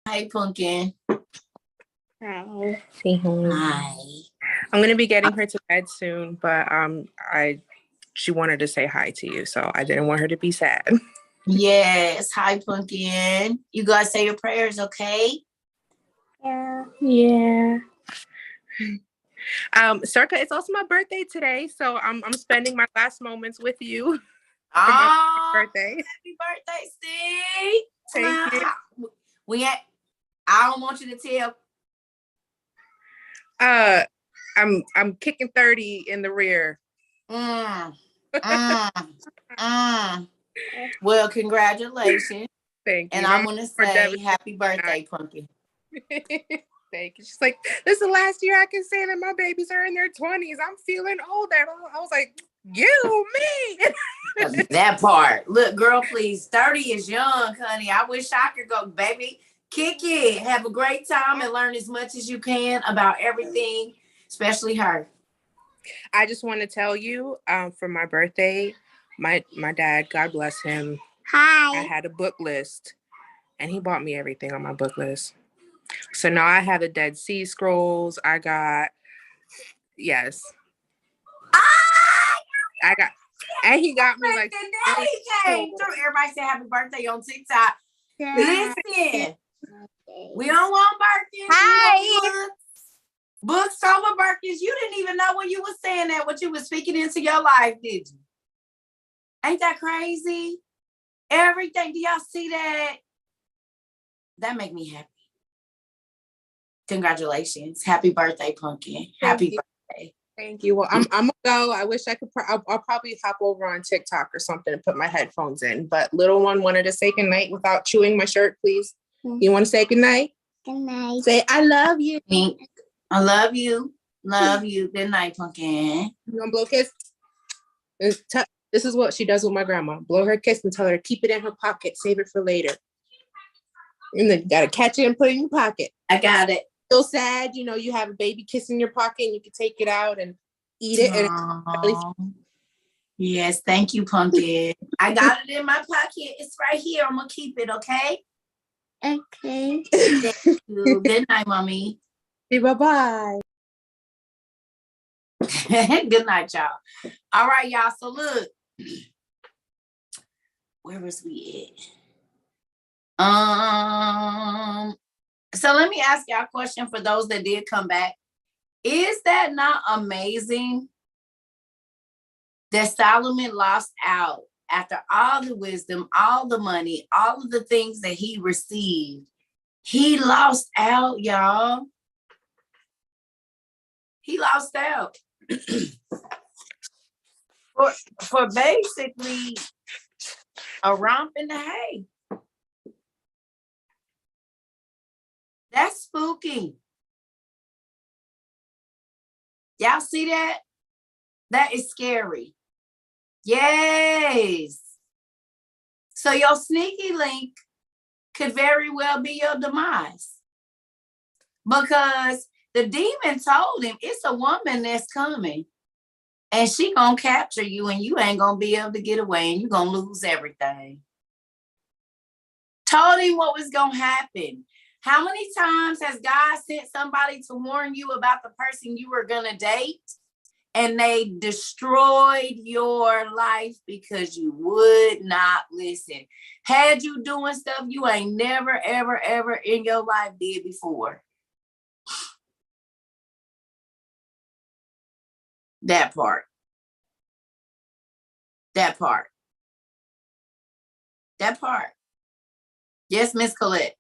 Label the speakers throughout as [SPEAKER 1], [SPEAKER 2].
[SPEAKER 1] Hey, Pumpkin.
[SPEAKER 2] Hi.
[SPEAKER 1] Hi.
[SPEAKER 2] I'm gonna be getting her to bed soon, but she wanted to say hi to you, so I didn't want her to be sad.
[SPEAKER 1] Yes. Hi, Pumpkin. You guys say your prayers, okay?
[SPEAKER 2] Yeah. Cerca, it's also my birthday today, so I'm spending my last moments with you. For my birthday.
[SPEAKER 1] Happy birthday, Steve.
[SPEAKER 2] Thank you.
[SPEAKER 1] I don't want you to
[SPEAKER 2] tell. I'm kicking 30 in the rear.
[SPEAKER 1] Well, congratulations.
[SPEAKER 2] Thank you.
[SPEAKER 1] And I want to say happy birthday, Pumpkin.
[SPEAKER 2] Thank you. She's like, this is the last year I can say that my babies are in their 20s. I'm feeling older. I was like, me.
[SPEAKER 1] That part. Look, girl, please. 30 is young, honey. I wish I could go, baby. Kick it. Have a great time and learn as much as you can about everything, especially her.
[SPEAKER 2] I just want to tell you, for my birthday, my dad, God bless him.
[SPEAKER 3] Hi.
[SPEAKER 2] I had a book list, and he bought me everything on my book list. So now I have the Dead Sea Scrolls. I got, yes. I got, and he got me like.
[SPEAKER 1] He came through. Everybody say happy birthday on TikTok. Yeah. Listen, we don't want Birkins.
[SPEAKER 3] Hi.
[SPEAKER 1] Books over Birkins. You didn't even know when you were saying that, what you were speaking into your life, did you? Ain't that crazy? Everything. Do y'all see that? That make me happy. Congratulations. Happy birthday, Pumpkin. Happy birthday.
[SPEAKER 2] Thank you. Well, I'm gonna go. I wish I could. I'll probably hop over on TikTok or something and put my headphones in. But little one wanted to say goodnight without chewing my shirt, please. You want to say goodnight?
[SPEAKER 3] Good night.
[SPEAKER 2] Say I love you.
[SPEAKER 1] I love you. Love you. Good night, Pumpkin.
[SPEAKER 2] You want to blow a kiss? This is what she does with my grandma. Blow her a kiss and tell her to keep it in her pocket. Save it for later. And then you gotta catch it and put it in your pocket.
[SPEAKER 1] I got it.
[SPEAKER 2] So sad, you have a baby kiss in your pocket and you can take it out and eat it. And
[SPEAKER 1] yes, thank you, Pumpkin. I got it in my pocket. It's right here. I'm gonna keep it, okay?
[SPEAKER 3] Okay.
[SPEAKER 1] Thank you. Good night, Mommy.
[SPEAKER 2] Bye-bye.
[SPEAKER 1] Good night, y'all. All right, y'all. So look, where was we at? So let me ask y'all a question for those that did come back. Is that not amazing that Solomon lost out after all the wisdom, all the money, all of the things that he received? He lost out, y'all. He lost out for basically a romp in the hay. That's spooky. Y'all see that? That is scary. Yes. So your sneaky link could very well be your demise. Because the demon told him it's a woman that's coming. And she gonna capture you and you ain't gonna be able to get away and you're gonna lose everything. Told him what was gonna happen. How many times has God sent somebody to warn you about the person you were gonna date and they destroyed your life because you would not listen? Had you doing stuff you ain't never, ever, ever in your life did before. That part. That part. That part. Yes, Miss Colette.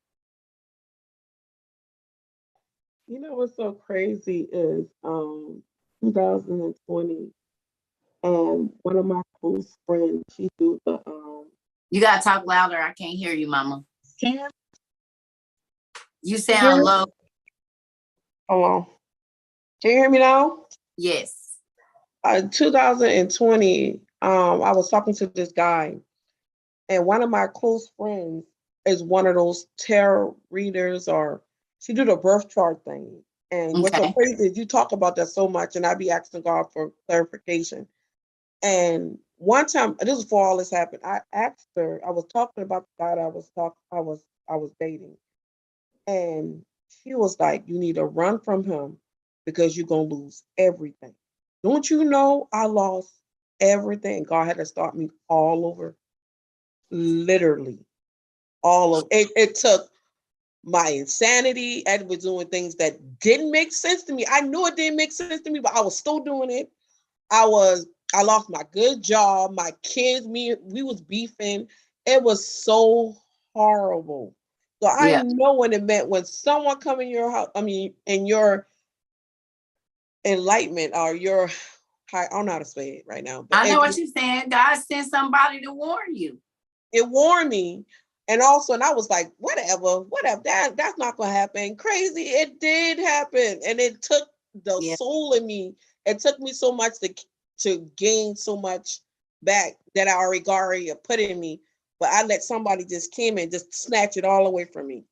[SPEAKER 4] You know what's so crazy is 2020, and one of my close friends, she do the
[SPEAKER 1] You gotta talk louder. I can't hear you, Mama.
[SPEAKER 4] Can
[SPEAKER 1] you sound low?
[SPEAKER 4] Hold on. Can you hear me now?
[SPEAKER 1] Yes.
[SPEAKER 4] 2020, I was talking to this guy, and one of my close friends is one of those tarot readers, or she do the birth chart thing. And what's so crazy is you talk about that so much, and I be asking God for clarification. And one time, this is before all this happened, I asked her, I was talking about the guy that I was dating. And she was like, you need to run from him because you're going to lose everything. Don't you know I lost everything? God had to start me all over, literally all of it. It took my insanity. I was doing things that didn't make sense to me. I knew it didn't make sense to me, but I was still doing it. I lost my good job, my kids, we was beefing. It was so horrible. So I
[SPEAKER 1] Yeah.
[SPEAKER 4] know what it meant when someone come in your house, I mean, in your enlightenment or your, I don't know how to say it right now, but
[SPEAKER 1] I know what you're saying. God sent somebody to warn you.
[SPEAKER 4] it warned me. And also, and I was like, whatever, that's not gonna happen. Crazy, it did happen. And it took the
[SPEAKER 1] Yeah.
[SPEAKER 4] soul in me. It took me so much to gain so much back that I already put in me. But I let somebody just came and just snatch it all away from me.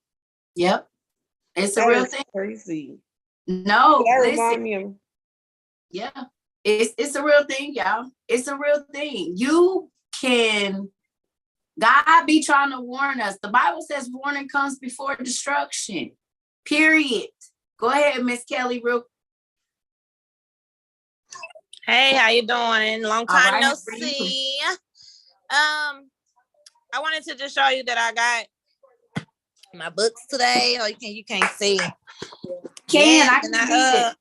[SPEAKER 1] Yep. It's a
[SPEAKER 4] That
[SPEAKER 1] real
[SPEAKER 4] is
[SPEAKER 1] thing.
[SPEAKER 4] crazy.
[SPEAKER 1] No,
[SPEAKER 4] That
[SPEAKER 1] listen.
[SPEAKER 4] remind me of,
[SPEAKER 1] Yeah. It's a real thing, y'all. It's a real thing. You can, God be trying to warn us. The Bible says warning comes before destruction. Period. Go ahead, Miss Kelly.
[SPEAKER 5] Hey, how you doing? Long
[SPEAKER 1] All
[SPEAKER 5] time
[SPEAKER 1] right,
[SPEAKER 5] no
[SPEAKER 1] how are you?
[SPEAKER 5] see. I wanted to just show you that I got my books today. Oh, you can't see.
[SPEAKER 1] I can see it.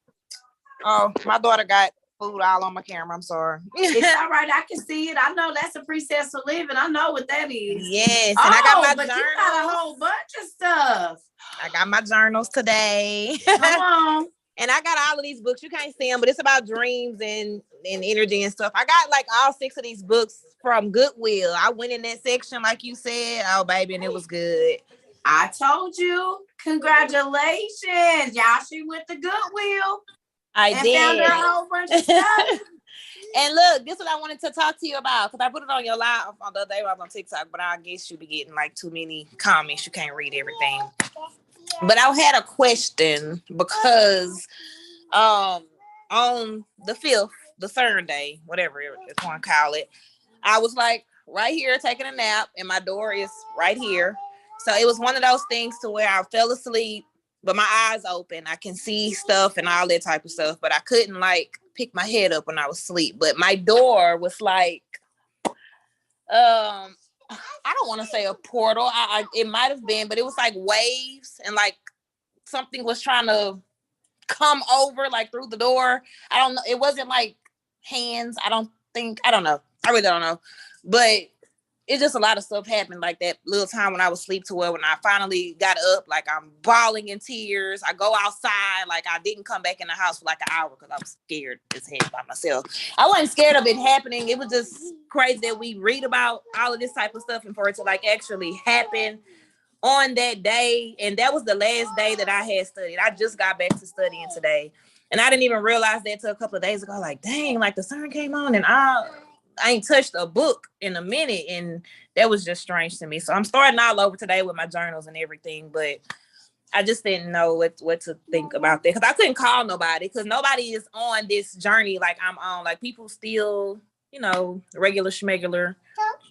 [SPEAKER 5] Oh, my daughter got food all on my camera. I'm sorry.
[SPEAKER 1] It's all right. I can see it. I know that's a precepts for living. I know what that is.
[SPEAKER 5] Yes, and I got my
[SPEAKER 1] but
[SPEAKER 5] journals.
[SPEAKER 1] you got a whole bunch of stuff.
[SPEAKER 5] I got my journals today.
[SPEAKER 1] Come on.
[SPEAKER 5] And I got all of these books. You can't see them, but it's about dreams and energy and stuff. I got like all 6 of these books from Goodwill. I went in that section, like you said. Oh, baby, and it was good.
[SPEAKER 1] I told you. Congratulations. Y'all, she went to Goodwill.
[SPEAKER 5] I did.
[SPEAKER 1] Found her a whole bunch of stuff.
[SPEAKER 5] And look, this is what I wanted to talk to you about, because I put it on your live on the other day while I was on TikTok, but I guess you be getting like too many comments. You can't read everything. But I had a question because on the 5th, the Sunday, whatever you want to call it, I was like right here taking a nap and my door is right here. So it was one of those things to where I fell asleep, but my eyes open. I can see stuff and all that type of stuff, but I couldn't like pick my head up when I was asleep. But my door was like, I don't want to say a portal. It might have been, but it was like waves and like something was trying to come over like through the door. I don't know. It wasn't like hands. I don't know. I really don't know. But it's just a lot of stuff happened like that little time when I was asleep, to where when I finally got up, like I'm bawling in tears. I go outside, like I didn't come back in the house for like an hour because I was scared as hell by myself. I wasn't scared of it happening. It was just crazy that we read about all of this type of stuff and for it to like actually happen on that day. And that was the last day that I had studied. I just got back to studying today. And I didn't even realize that till a couple of days ago. Like, dang, like the sun came on and I ain't touched a book in a minute. And that was just strange to me. So I'm starting all over today with my journals and everything. But I just didn't know what to think about that. Because I couldn't call nobody. Because nobody is on this journey like I'm on. Like people still, regular schmegular,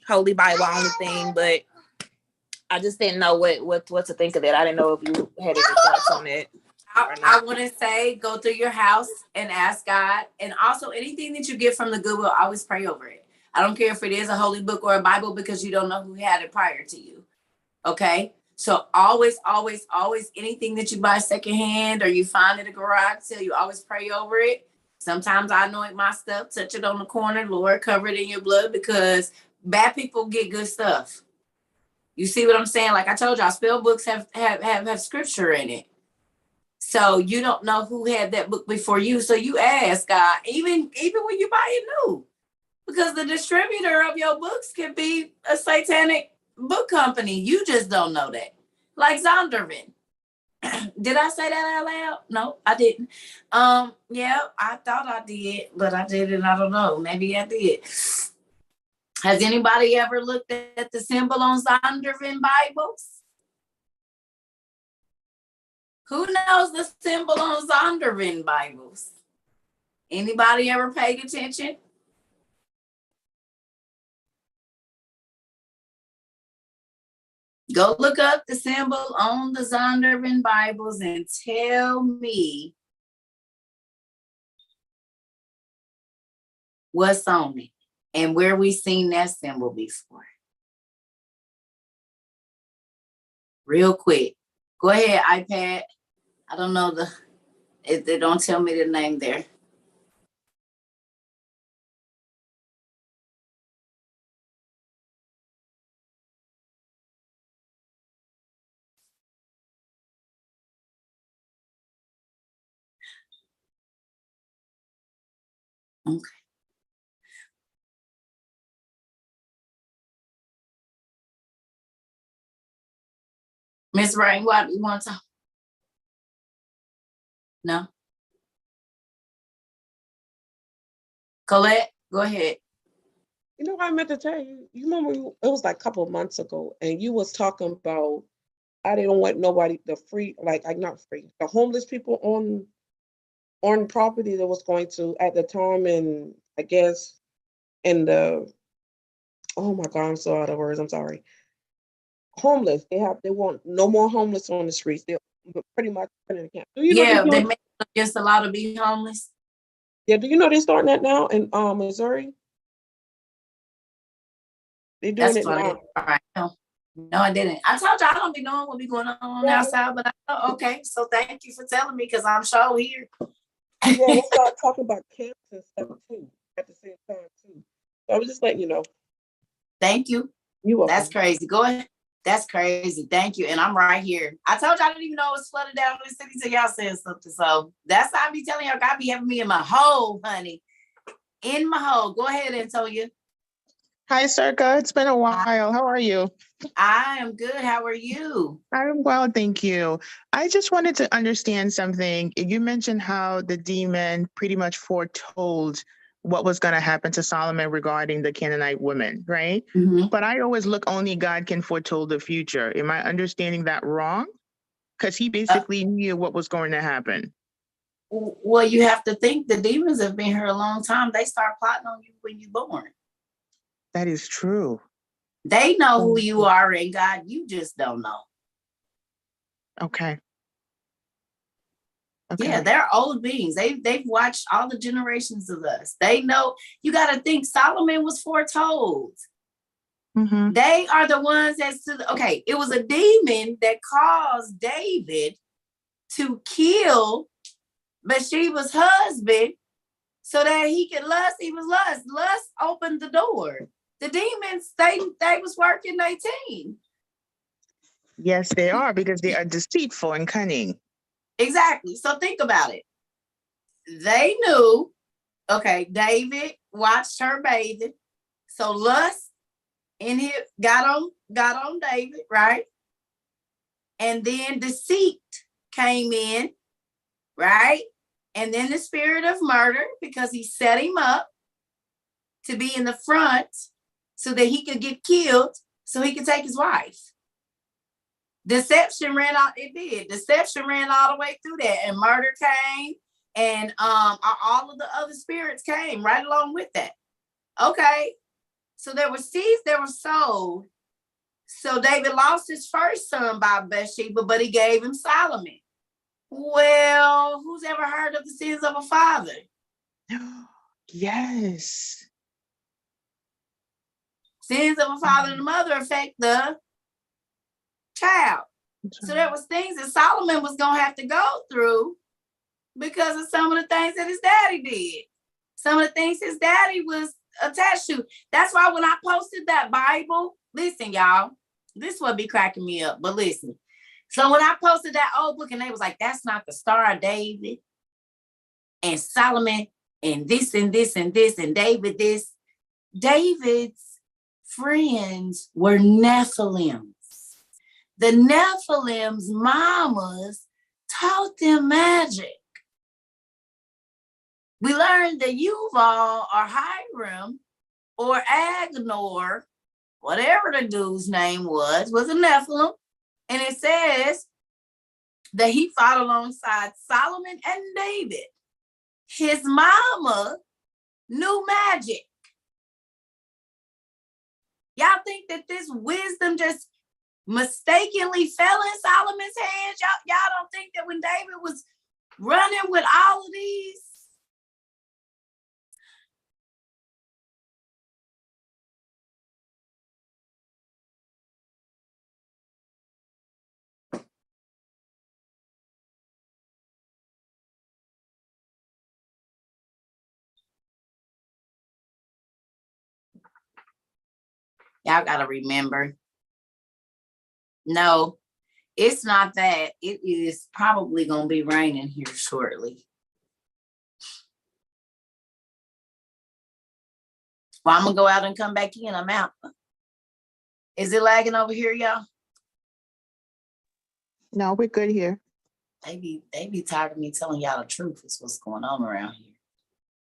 [SPEAKER 5] Holy Bible only thing. But I just didn't know what to think of that. I didn't know if you had any thoughts on it.
[SPEAKER 1] I want to say, go through your house and ask God. And also anything that you get from the Goodwill, always pray over it. I don't care if it is a holy book or a Bible, because you don't know who had it prior to you. Okay. So always, always, always, anything that you buy secondhand or you find at a garage sale, you always pray over it. Sometimes I anoint my stuff, touch it on the corner, Lord, cover it in your blood, because bad people get good stuff. You see what I'm saying? Like I told y'all, spell books have scripture in it. So you don't know who had that book before you. So you ask God, even when you buy it new, because the distributor of your books could be a satanic book company. You just don't know that. Like Zondervan. Did I say that out loud? No, I didn't. Yeah, I thought I did, but I didn't. I don't know. Maybe I did. Has anybody ever looked at the symbol on Zondervan Bibles? Who knows the symbol on Zondervan Bibles? Anybody ever paid attention? Go look up the symbol on the Zondervan Bibles and tell me what's on it and where we seen that symbol before. Real quick. Go ahead, iPad. I don't know they don't tell me the name there. Okay. Miss Rain, what you want to talk? No? Colette, go ahead.
[SPEAKER 4] You know what I meant to tell you? You remember it was like a couple of months ago, and you was talking about I didn't want nobody the free, like not free, the homeless people on property that was going to at the time, and I guess in the oh my God, I'm so out of words. I'm sorry. Homeless. They want no more homeless on the streets. They're pretty much putting in camp. Do you know
[SPEAKER 1] Yeah,
[SPEAKER 4] they're
[SPEAKER 1] they
[SPEAKER 4] doing,
[SPEAKER 1] make it against a lot to be homeless.
[SPEAKER 4] yeah, do you know they're starting that now in Missouri? They're doing
[SPEAKER 1] That's
[SPEAKER 4] it
[SPEAKER 1] funny.
[SPEAKER 4] now.
[SPEAKER 1] All right. No, I didn't. I told you I don't be knowing what be going on
[SPEAKER 4] Yeah.
[SPEAKER 1] outside, but okay. So thank you for telling me because I'm sure here.
[SPEAKER 4] Yeah, they start talking about camps and stuff too at the same time too. So I was just letting you know.
[SPEAKER 1] Thank you.
[SPEAKER 4] You welcome.
[SPEAKER 1] That's crazy. Go ahead. That's crazy. Thank you. And I'm right here. I told you I didn't even know it was flooded down in the city till y'all said something. So that's how I be telling y'all. God be having me in my hole, honey. In my hole. Go ahead, Antonia.
[SPEAKER 6] Hi, Cerca. It's been a while. How are you?
[SPEAKER 1] I am good. How are you?
[SPEAKER 6] I'm well, thank you. I just wanted to understand something. You mentioned how the demon pretty much foretold what was going to happen to Solomon regarding the Canaanite women, right?
[SPEAKER 1] Mm-hmm.
[SPEAKER 6] But I always look, only God can foretold the future. Am I understanding that wrong? Because he basically knew what was going to happen.
[SPEAKER 1] Well, you have to think the demons have been here a long time. They start plotting on you when you're born.
[SPEAKER 6] That is true.
[SPEAKER 1] They know who you are in God. You just don't know.
[SPEAKER 6] Okay.
[SPEAKER 1] Yeah, they're old beings. They've watched all the generations of us. They know. You got to think Solomon was foretold.
[SPEAKER 6] Mm-hmm.
[SPEAKER 1] They are the ones okay, it was a demon that caused David to kill Bathsheba's husband so that he could lust. He was lust. Lust opened the door. The demons, they was working their team.
[SPEAKER 6] Yes, they are, because they are deceitful and cunning.
[SPEAKER 1] Exactly. So think about it. They knew, okay, David watched her bathing. So lust in here got on David, right? And then deceit came in, right? And then the spirit of murder, because he set him up to be in the front so that he could get killed, so he could take his wife. Deception ran out. It did. Deception ran all the way through that, and murder came, and all of the other spirits came right along with that. Okay, so there were seeds that were sowed. So David lost his first son by Bathsheba, but he gave him Solomon. Well, who's ever heard of the sins of a father?
[SPEAKER 6] Yes.
[SPEAKER 1] Sins of a father and a mother affect the child. So there was things that Solomon was going to have to go through because of some of the things that his daddy did. Some of the things his daddy was attached to. That's why when I posted that Bible, listen, y'all, this would be cracking me up, but listen. So when I posted that old book and they was like, that's not the Star of David and Solomon and this and this and this and David this. David's friends were Nephilims. The Nephilim's mamas taught them magic. We learned that Yuval or Hiram or Agnor, whatever the dude's name was a Nephilim. And it says that he fought alongside Solomon and David. His mama knew magic. Y'all think that this wisdom just mistakenly fell in Solomon's hands? Y'all don't think that when David was running with all of these? Y'all gotta remember. No, it's not that. It is probably gonna be raining here shortly. Well, I'm gonna go out and come back in. I'm out. Is it lagging over here, y'all?
[SPEAKER 6] No, we're good here.
[SPEAKER 1] They be tired of me telling y'all the truth. Is what's going on around here.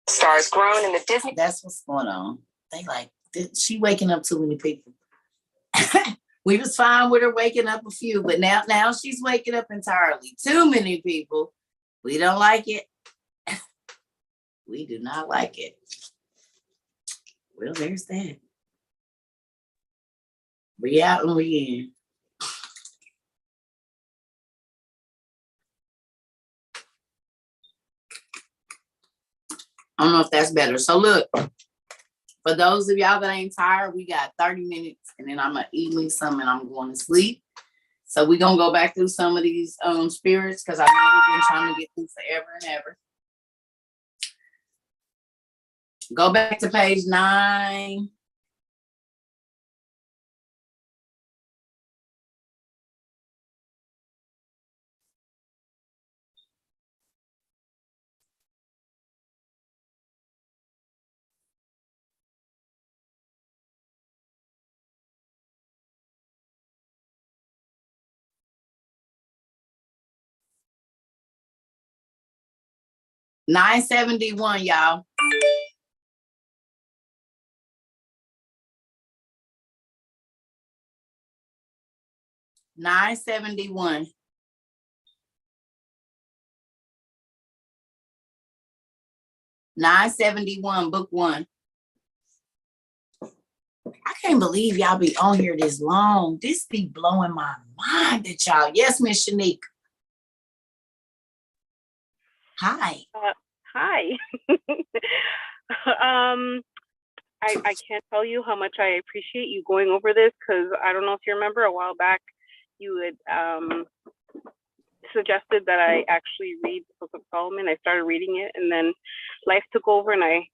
[SPEAKER 7] Stars grown in the Disney.
[SPEAKER 1] That's what's going on. They like, she waking up too many people. We was fine with her waking up a few, but now she's waking up entirely. Too many people. We don't like it. We do not like it. Well, there's that. We out and we in. I don't know if that's better. So look, for those of y'all that ain't tired, we got 30 minutes and then I'm gonna eat me some and I'm going to sleep. So we're gonna go back through some of these spirits because I know we've been trying to get through forever and ever. Go back to page 9. $971, y'all. $971. $971, book 1. I can't believe y'all be on here this long. This be blowing my mind at y'all. Yes, Miss Shanique. Hi.
[SPEAKER 8] Hi. I can't tell you how much I appreciate you going over this because I don't know if you remember a while back you had suggested that I actually read the Book of Solomon. I started reading it and then life took over and I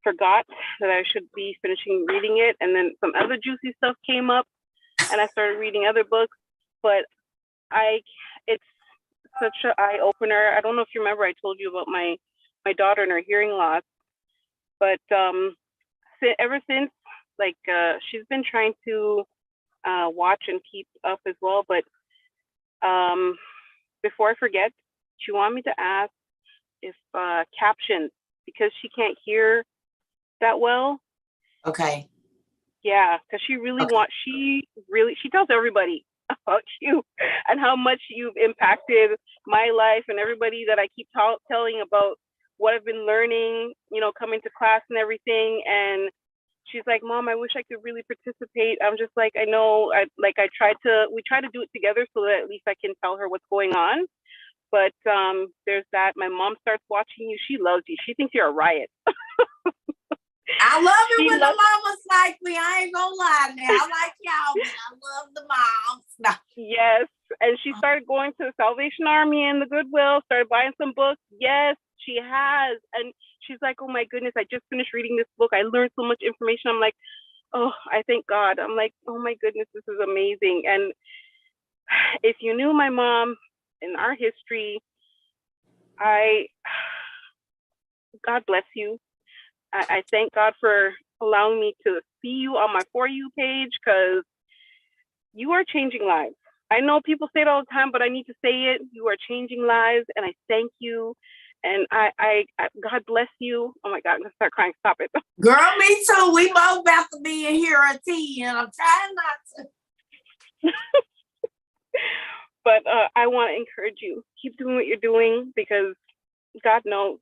[SPEAKER 8] forgot that I should be finishing reading it, and then some other juicy stuff came up and I started reading other books, but it's such an eye-opener. I don't know if you remember I told you about my daughter and her hearing loss, but ever since, like, she's been trying to watch and keep up as well, but before I forget, she wanted me to ask if captions, because she can't hear that well.
[SPEAKER 1] Okay.
[SPEAKER 8] Yeah, because she really wants, she tells everybody about you and how much you've impacted my life and everybody that I keep telling about what I've been learning, you know, coming to class and everything. And she's like, Mom, I wish I could really participate. I'm just like, I know, we try to do it together so that at least I can tell her what's going on. But there's that. My mom starts watching you. She loves you. She thinks you're a riot.
[SPEAKER 1] I love it when the mamas like me. I ain't gonna lie now. I like y'all, but I love the moms. No.
[SPEAKER 8] Yes. And she started going to the Salvation Army and the Goodwill, started buying some books. Yes, she has. And she's like, oh my goodness, I just finished reading this book. I learned so much information. I'm like, oh, I thank God. I'm like, oh my goodness, this is amazing. And if you knew my mom and our history, God bless you. I thank God for allowing me to see you on my For You page, because you are changing lives. I know people say it all the time, but I need to say it. You are changing lives, and I thank you. And I God bless you. Oh my God, I'm gonna start crying. Stop it.
[SPEAKER 1] Girl, me too. We both about to be in here at tea, and I'm trying not to.
[SPEAKER 8] But I want to encourage you. Keep doing what you're doing, because God knows.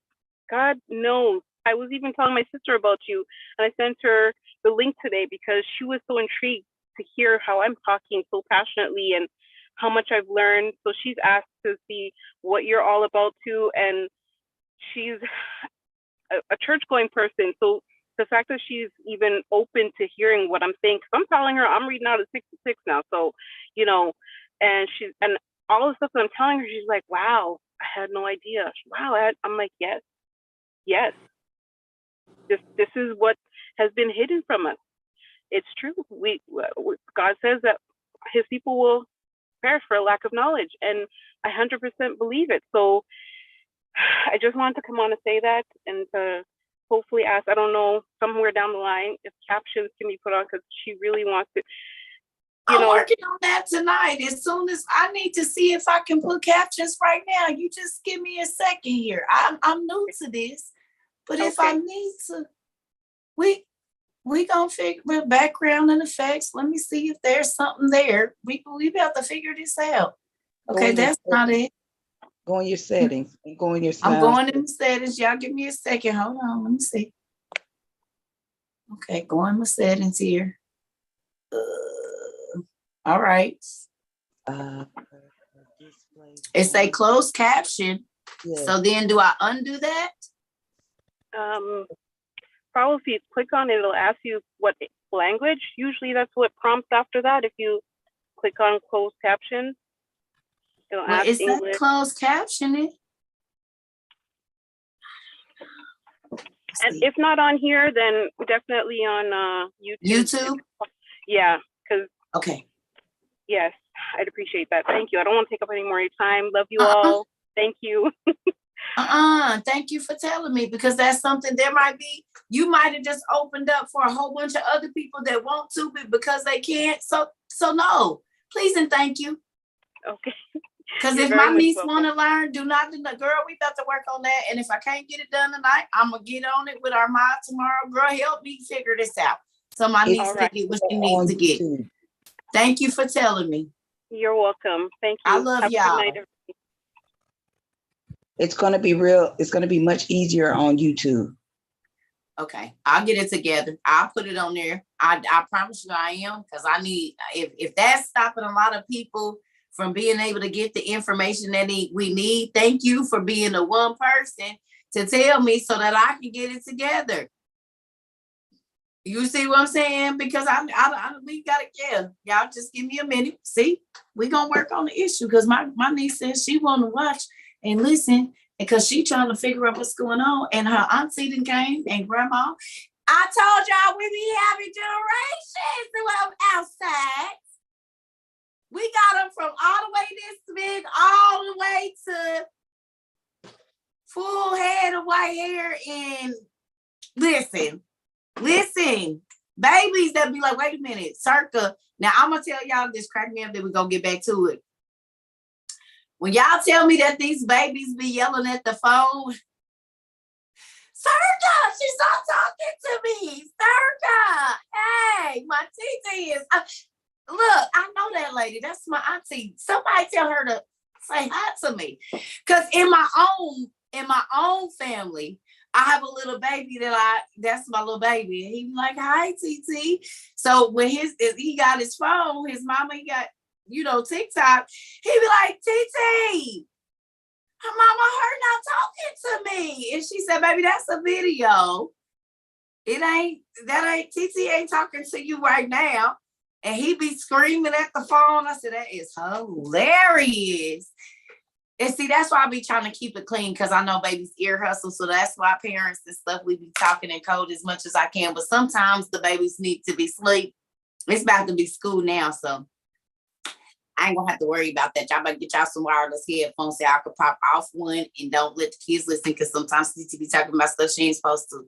[SPEAKER 8] God knows. I was even telling my sister about you, and I sent her the link today because she was so intrigued to hear how I'm talking so passionately and how much I've learned. So she's asked to see what you're all about too, and she's a church-going person. So the fact that she's even open to hearing what I'm saying, because I'm telling her I'm reading out of 66 now. So, you know, and all the stuff that I'm telling her, she's like, wow, I had no idea. Wow, I'm like, yes. This is what has been hidden from us. It's true. God says that his people will perish for a lack of knowledge, and I 100% believe it. So I just wanted to come on and say that, and to hopefully ask, I don't know, somewhere down the line, if captions can be put on, because she really wants to.
[SPEAKER 1] I'm working on that tonight. As soon as I need to see if I can put captions right now. You just give me a second here. I'm new to this, but if I need to, we gonna figure background and effects. Let me see if there's something there. We have to figure this out. Okay, that's not it.
[SPEAKER 9] Go in your settings and go in your
[SPEAKER 1] I'm going in the settings. Y'all give me a second. Hold on. Let me see. Okay, go in my settings here. All right. It say closed caption. Yes. So then do I undo that?
[SPEAKER 8] Probably if you click on it, it'll ask you what language. Usually that's what prompts after that. If you click on closed caption, it'll ask
[SPEAKER 1] is
[SPEAKER 8] English.
[SPEAKER 1] That closed captioning?
[SPEAKER 8] And if not on here, then definitely on YouTube. Yeah, because
[SPEAKER 1] okay.
[SPEAKER 8] Yes, I'd appreciate that. Thank you. I don't want to take up any more of your time. Love you all. Thank you.
[SPEAKER 1] Thank you for telling me, because that's something you might have just opened up for a whole bunch of other people that want to, but because they can't. So no, please and thank you.
[SPEAKER 8] Okay.
[SPEAKER 1] Because if my niece want to learn, girl, we got to work on that. And if I can't get it done tonight, I'm going to get on it with our mod tomorrow. Girl, help me figure this out. So my niece can get what she needs to get. Thank you for telling me.
[SPEAKER 8] You're welcome. Thank you.
[SPEAKER 1] I love y'all.
[SPEAKER 9] It's going to be it's going to be much easier on YouTube.
[SPEAKER 1] Okay. I'll get it together. I'll put it on there. I promise you I am, because I need, if that's stopping a lot of people from being able to get the information that we need, thank you for being the one person to tell me so that I can get it together. You see what I'm saying? Because we gotta, y'all just give me a minute. See, we gonna work on the issue, because my niece says she wanna watch and listen, because she trying to figure out what's going on, and her auntie then came, and grandma. I told y'all we be having generations who are outside. We got them from all the way this big, all the way to full head of white hair, and listen, babies that be like, wait a minute, Cerca. Now I'm gonna tell y'all this, crack me up, then we're gonna get back to it. When y'all tell me that these babies be yelling at the phone, Cerca, she's not talking to me. Cerca, hey, my TT is, look, I know that lady. That's my auntie. Somebody tell her to say hi to me. Because in my own family, I have a little baby that's my little baby. And he be like, hi, TT. So when he got his phone, his mama, he got, TikTok, he be like, TT, her mama heard not talking to me. And she said, baby, that's a video. TT ain't talking to you right now. And he be screaming at the phone. I said, that is hilarious. And see, that's why I be trying to keep it clean, because I know babies ear hustle. So that's why parents and stuff, we be talking in code as much as I can. But sometimes the babies need to be asleep. It's about to be school now, so I ain't gonna have to worry about that. Y'all better get y'all some wireless headphones so I could pop off one and don't let the kids listen, because sometimes CT be talking about stuff she ain't supposed to.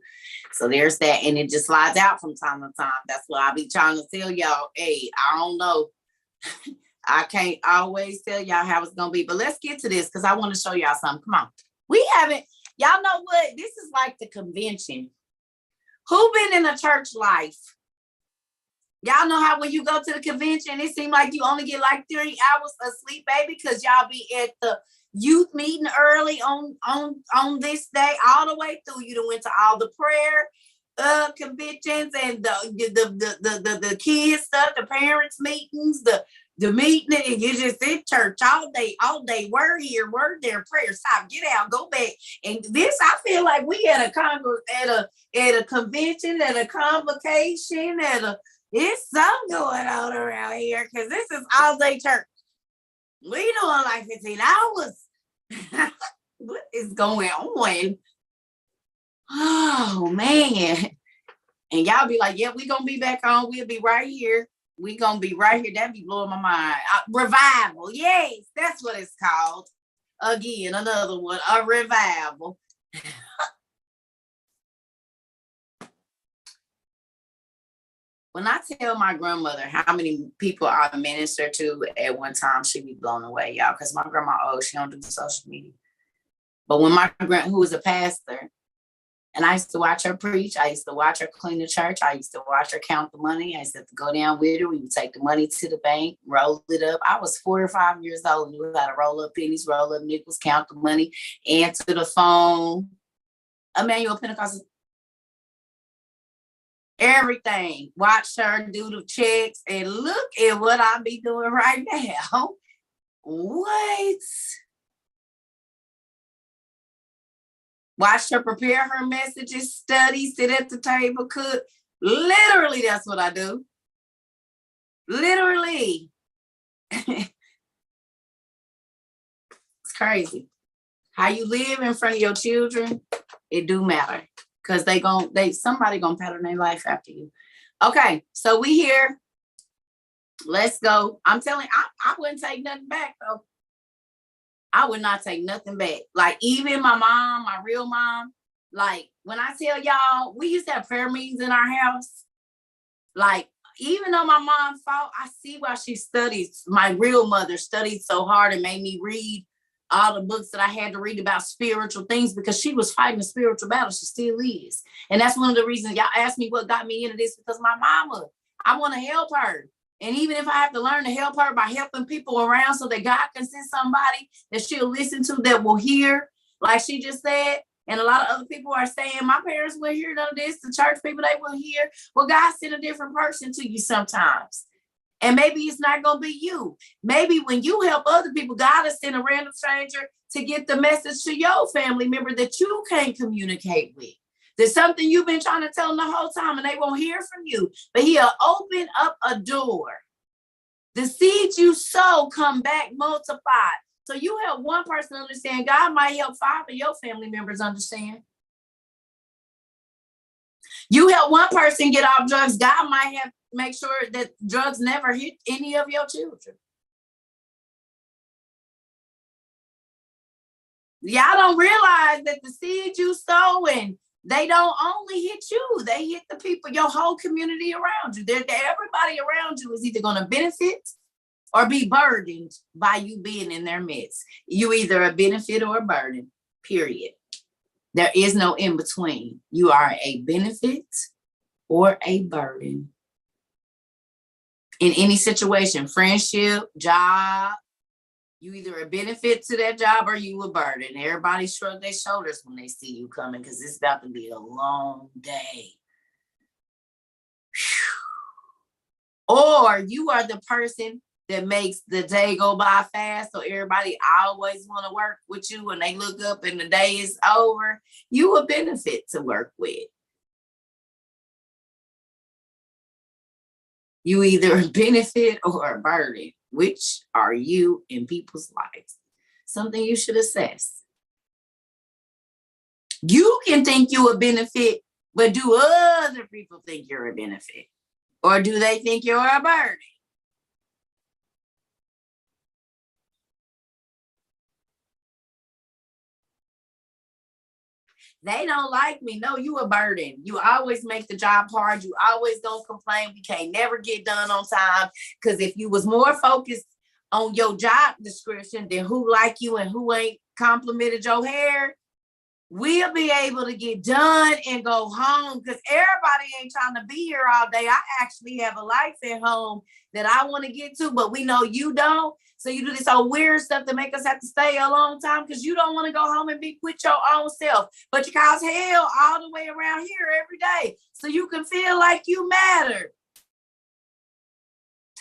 [SPEAKER 1] So there's that, and it just slides out from time to time. That's why I be trying to tell y'all, hey, I don't know. I can't always tell y'all how it's gonna be, but let's get to this, because I want to show y'all something. Come on. Y'all know what? This is like the convention. Who been in a church life? Y'all know how when you go to the convention, it seems like you only get like 3 hours of sleep, baby, because y'all be at the youth meeting early on this day, all the way through. You done went to all the prayer. conventions and the kids stuff, the parents meetings, the meeting, and you just in church all day, word here, word there, prayer, stop, get out, go back. And this, I feel like we at a convention, at a convocation, it's something going on around here, because this is all day church. We doing like 15 hours. What is going on? Oh man. And y'all be like, yeah, we gonna be back on. We'll be right here. We gonna be right here. That be blowing my mind. Revival. Yes, that's what it's called. Again, another one, a revival. When I tell my grandmother how many people I minister to at one time, she be blown away, y'all. Because my grandma, she don't do social media. But when my grandma, who was a pastor, and I used to watch her preach. I used to watch her clean the church. I used to watch her count the money. I used to go down with her. We would take the money to the bank, roll it up. I was 4 or 5 years old and knew how to roll up pennies, roll up nickels, count the money, answer the phone. Emmanuel Pentecostal. Everything. Watch her do the checks, and look at what I be doing right now. What? Watch her prepare her messages, study, sit at the table, cook. Literally, that's what I do. Literally. It's crazy. How you live in front of your children, it do matter. Because somebody gonna pattern their life after you. Okay, so we here. Let's go. I'm telling you, I wouldn't take nothing back though. I would not take nothing back. Like, even my mom, my real mom, like, when I tell y'all, we used to have prayer meetings in our house. Like, even though my mom fought, I see why she studied. My real mother studied so hard and made me read all the books that I had to read about spiritual things, because she was fighting a spiritual battle. She still is. And that's one of the reasons y'all asked me what got me into this, because my mama, I want to help her. And even if I have to learn to help her by helping people around so that God can send somebody that she'll listen to, that will hear, like she just said. And a lot of other people are saying, my parents will hear none of this. The church people, they will hear. Well, God sent a different person to you sometimes. And maybe it's not going to be you. Maybe when you help other people, God has sent a random stranger to get the message to your family member that you can't communicate with. There's something you've been trying to tell them the whole time and they won't hear from you, but he'll open up a door. The seeds you sow come back multiplied. So you help one person understand, God might help 5 of your family members understand. You help one person get off drugs, God might have make sure that drugs never hit any of your children. Y'all don't realize that the seeds you sowing, they don't only hit you, they hit the people, your whole community around you. Everybody around you is either going to benefit or be burdened by you being in their midst. You either a benefit or a burden, period. There is no in between. You are a benefit or a burden. In any situation, friendship, job, you either a benefit to that job or you a burden. Everybody shrug their shoulders when they see you coming, because it's about to be a long day. Whew. Or you are the person that makes the day go by fast, so everybody always want to work with you when they look up and the day is over. You a benefit to work with. You either a benefit or a burden. Which are you in people's lives? Something you should assess. You can think you a benefit, but do other people think you're a benefit? Or do they think you're a burden? They don't like me. No, you a burden. You always make the job hard. You always don't complain. We can't never get done on time. Because if you was more focused on your job description than who like you and who ain't complimented your hair, we'll be able to get done and go home, because everybody ain't trying to be here all day. I actually have a life at home that I want to get to, but we know you don't. So you do this old weird stuff to make us have to stay a long time because you don't want to go home and be with your own self. But you cause hell all the way around here every day so you can feel like you matter.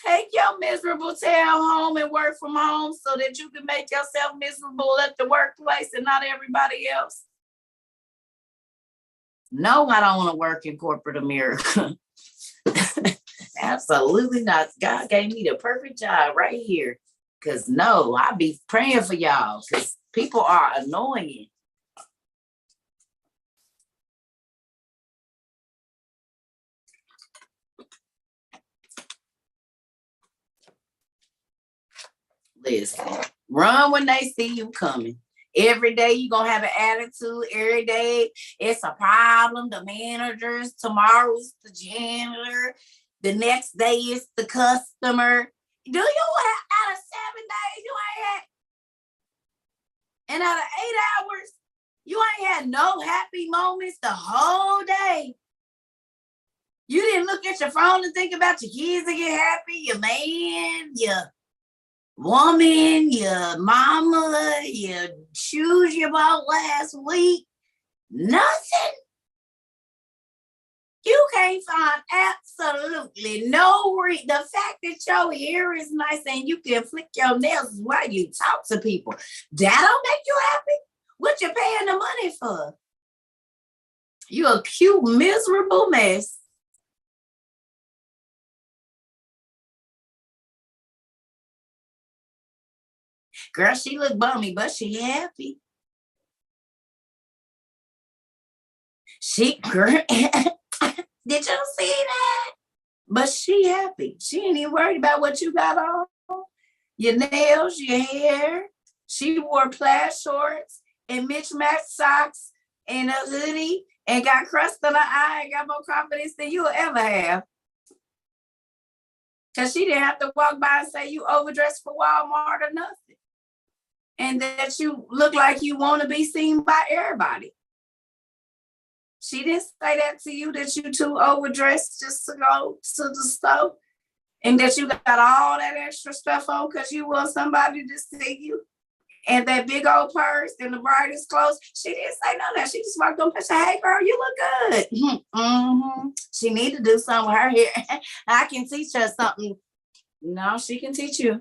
[SPEAKER 1] Take your miserable tail home and work from home so that you can make yourself miserable at the workplace and not everybody else. No, I don't want to work in corporate America. Absolutely not. God gave me the perfect job right here. Because no, I be praying for y'all because people are annoying. Listen, run when they see you coming. Every day you're going to have an attitude. Every day it's a problem. The managers, tomorrow's the janitor. The next day is the customer. Do you have, out of 7 days you ain't had, and out of 8 hours, you ain't had no happy moments the whole day? You didn't look at your phone and think about your kids to get happy, your man, your woman, your mama, your shoes you bought last week. Nothing. You can't find absolutely no reason. The fact that your hair is nice and you can flick your nails while you talk to people, that don't make you happy? What you paying the money for? You a cute, miserable mess. Girl, she look bummy, but she happy. Girl, did you see that? But she happy. She ain't even worried about what you got on. Your nails, your hair. She wore plaid shorts and mismatched socks and a hoodie and got crust on her eye and got more confidence than you'll ever have. Because she didn't have to walk by and say you overdressed for Walmart or nothing. And that you look like you want to be seen by everybody. She didn't say that to you, that you too overdressed just to go to the store and that you got all that extra stuff on because you want somebody to see you and that big old purse and the brightest clothes. She didn't say none of that. She just walked up and said, hey, girl, you look good. Mm-hmm. She need to do something with her hair. I can teach her something. No, she can teach you.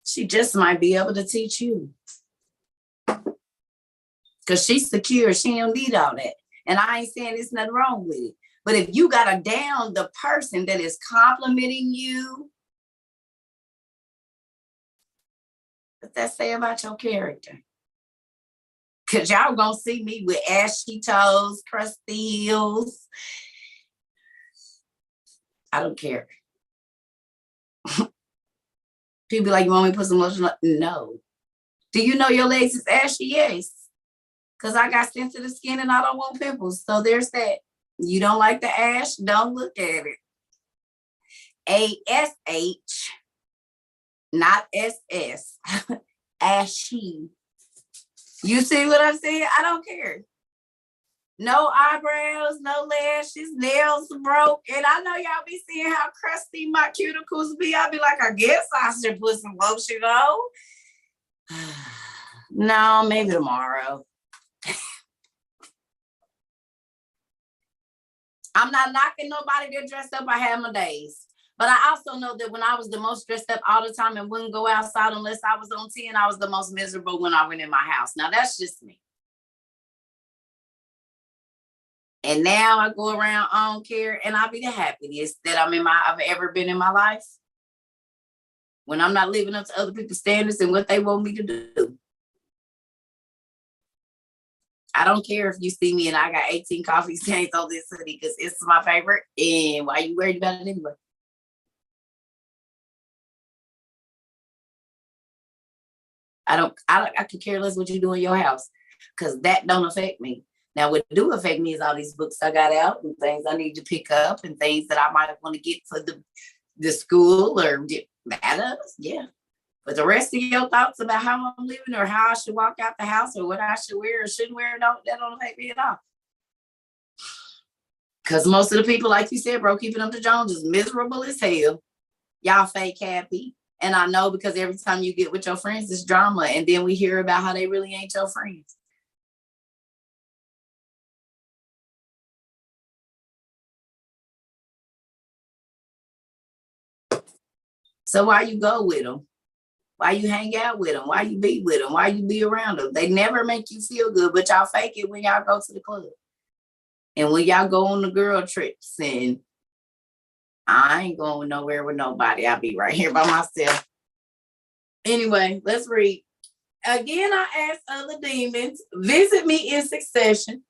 [SPEAKER 1] She just might be able to teach you. Because she's secure. She don't need all that. And I ain't saying there's nothing wrong with it. But if you got to down the person that is complimenting you, what that say about your character? Because y'all going to see me with ashy toes, crusty heels. I don't care. People be like, you want me to put some lotion on? No. Do you know your legs is ashy? Yes. Because I got sensitive skin and I don't want pimples. So there's that. You don't like the ash? Don't look at it. A-S-H, not S-S. Ashy. You see what I'm saying? I don't care. No eyebrows, no lashes, nails broke. And I know y'all be seeing how crusty my cuticles be. I'll be like, I guess I should put some lotion on. No, maybe tomorrow. I'm not knocking nobody that dressed up. I have my days. But I also know that when I was the most dressed up all the time and wouldn't go outside unless I was on 10, I was the most miserable when I went in my house. Now, that's just me. And now I go around, I don't care, and I'll be the happiest that I've ever been in my life. When I'm not living up to other people's standards and what they want me to do. I don't care if you see me and I got 18 coffee stains on this hoodie because it's my favorite. And why are you worried about it anyway? I could care less what you do in your house because that don't affect me. Now, what do affect me is all these books I got out and things I need to pick up and things that I might want to get for the school or get that. Yeah. But the rest of your thoughts about how I'm living or how I should walk out the house or what I should wear or shouldn't wear, that don't affect me at all. Because most of the people, like you said, bro, keeping up the Jones is miserable as hell. Y'all fake happy. And I know because every time you get with your friends, it's drama. And then we hear about how they really ain't your friends. So why you go with them? Why you hang out with them? Why you be with them? Why you be around them? They never make you feel good, but y'all fake it when y'all go to the club. And when y'all go on the girl trips, and I ain't going nowhere with nobody. I'll be right here by myself. Anyway, let's read. Again, I asked other demons, visit me in succession.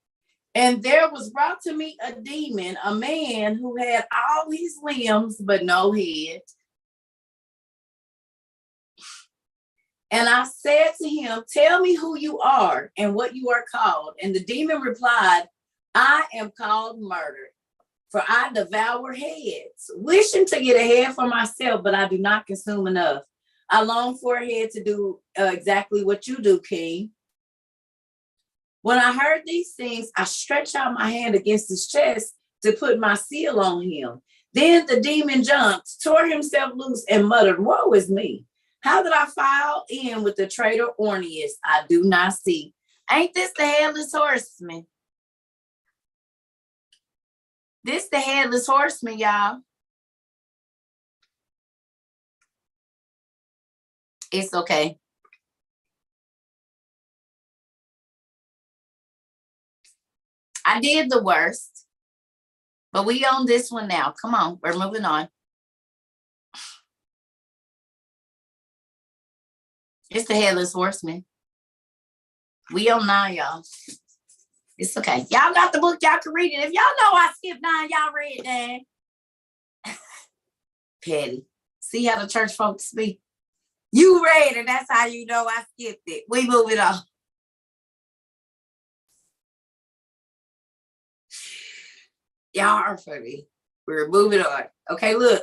[SPEAKER 1] And there was brought to me a demon, a man who had all his limbs, but no head. And I said to him, tell me who you are and what you are called. And the demon replied, I am called Murder, for I devour heads, wishing to get a head for myself, but I do not consume enough. I long for a head to do exactly what you do, King. When I heard these things, I stretched out my hand against his chest to put my seal on him. Then the demon jumped, tore himself loose, and muttered, woe is me. How did I fall in with the traitor Orneus? I do not see. Ain't this the headless horseman? This the headless horseman, y'all. It's okay. I did the worst, but we own this one now. Come on, we're moving on. It's the headless horseman. We on 9, y'all. It's okay. Y'all got the book, y'all can read it. If y'all know I skipped 9, y'all read that. Petty. See how the church folks speak? You read it. That's how you know I skipped it. We move it on. Y'all are funny. We're moving on. Okay, look.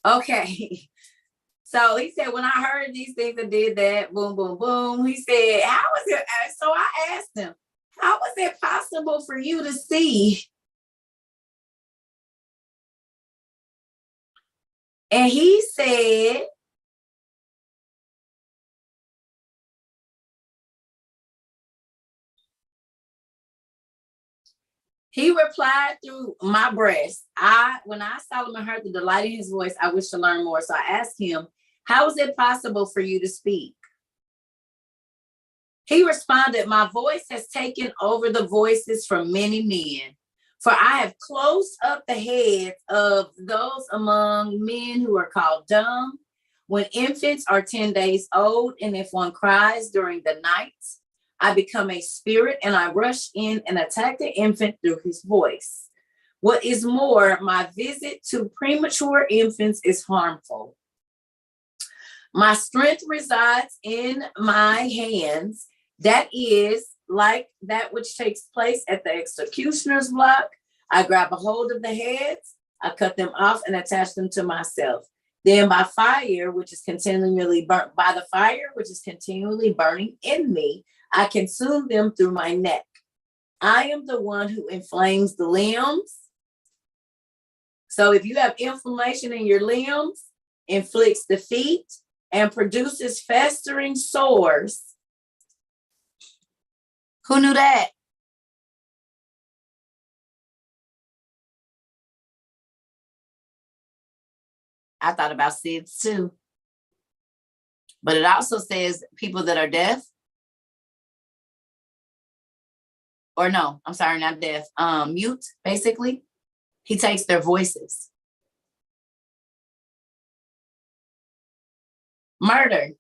[SPEAKER 1] Okay. So he said, when I heard these things and did that, boom, boom, boom, he said, how was it? So I asked him, how was it possible for you to see? And he said, he replied through my breast. When I, Solomon, heard the delight in his voice, I wished to learn more. So I asked him, how is it possible for you to speak? He responded, my voice has taken over the voices from many men. For I have closed up the heads of those among men who are called dumb, when infants are 10 days old, and if one cries during the night, I become a spirit and I rush in and attack the infant through his voice. What is more, my visit to premature infants is harmful. My strength resides in my hands. That is like that which takes place at the executioner's block. I grab a hold of the heads, I cut them off and attach them to myself. Then by the fire, which is continually burning in me, I consume them through my neck. I am the one who inflames the limbs. So if you have inflammation in your limbs, inflicts defeat, and produces festering sores. Who knew that? I thought about SIDS too. But it also says people that are deaf. Or no, I'm sorry, not deaf. Mute, basically. He takes their voices. Murder.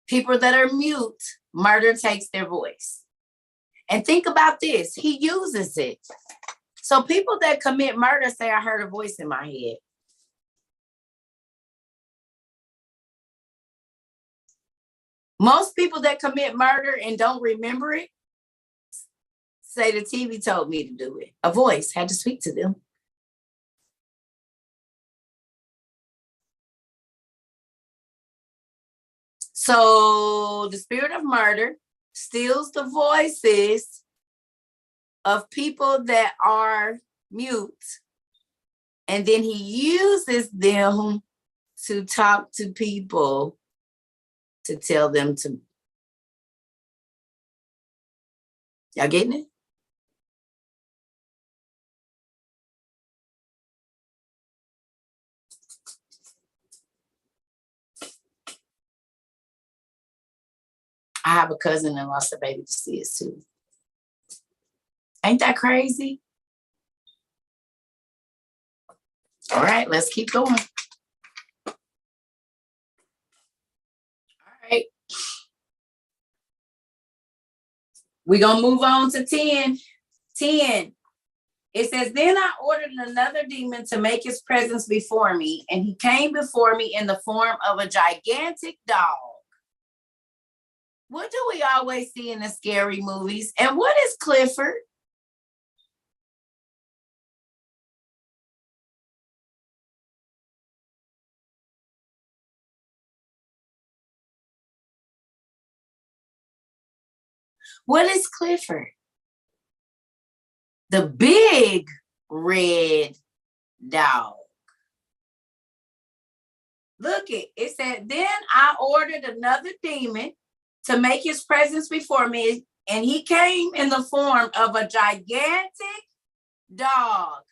[SPEAKER 1] People that are mute, murder takes their voice. And think about this, he uses it. So people that commit murder say, I heard a voice in my head. Most people that commit murder and don't remember it say the TV told me to do it. A voice had to speak to them. So the spirit of murder steals the voices of people that are mute, and then he uses them to talk to people to tell them to. Y'all getting it? I have a cousin that lost a baby to SIDS too. Ain't that crazy? All right, let's keep going. All right. We're going to move on to 10. 10. It says, then I ordered another demon to make his presence before me, and he came before me in the form of a gigantic dog. What do we always see in the scary movies? And what is Clifford? What is Clifford? The big red dog. Look it said, then I ordered another demon to make his presence before me, and he came in the form of a gigantic dog.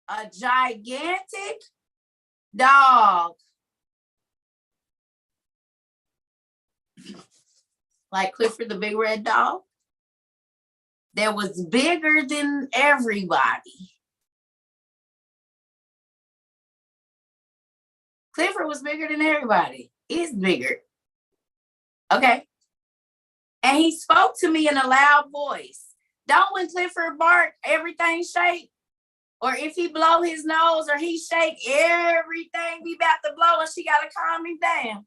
[SPEAKER 1] A gigantic dog. Like Clifford the big red dog. That was bigger than everybody. Clifford was bigger than everybody. He's bigger. Okay. And he spoke to me in a loud voice. Don't when Clifford bark, everything shake? Or if he blow his nose or he shake, everything be about to blow and she got to calm him down.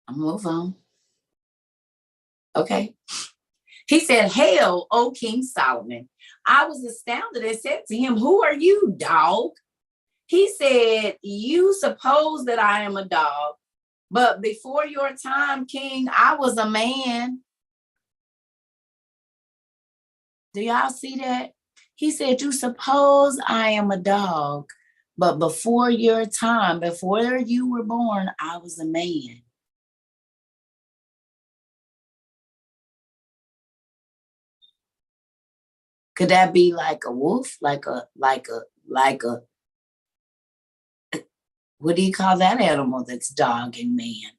[SPEAKER 1] I'll move on. Okay. He said, hail, O King Solomon. I was astounded and said to him, who are you, dog? He said, you suppose that I am a dog, but before your time, King, I was a man. Do y'all see that? He said, you suppose I am a dog, but before your time, before you were born, I was a man. Could that be like a wolf? Like a, what do you call that animal that's dog and man?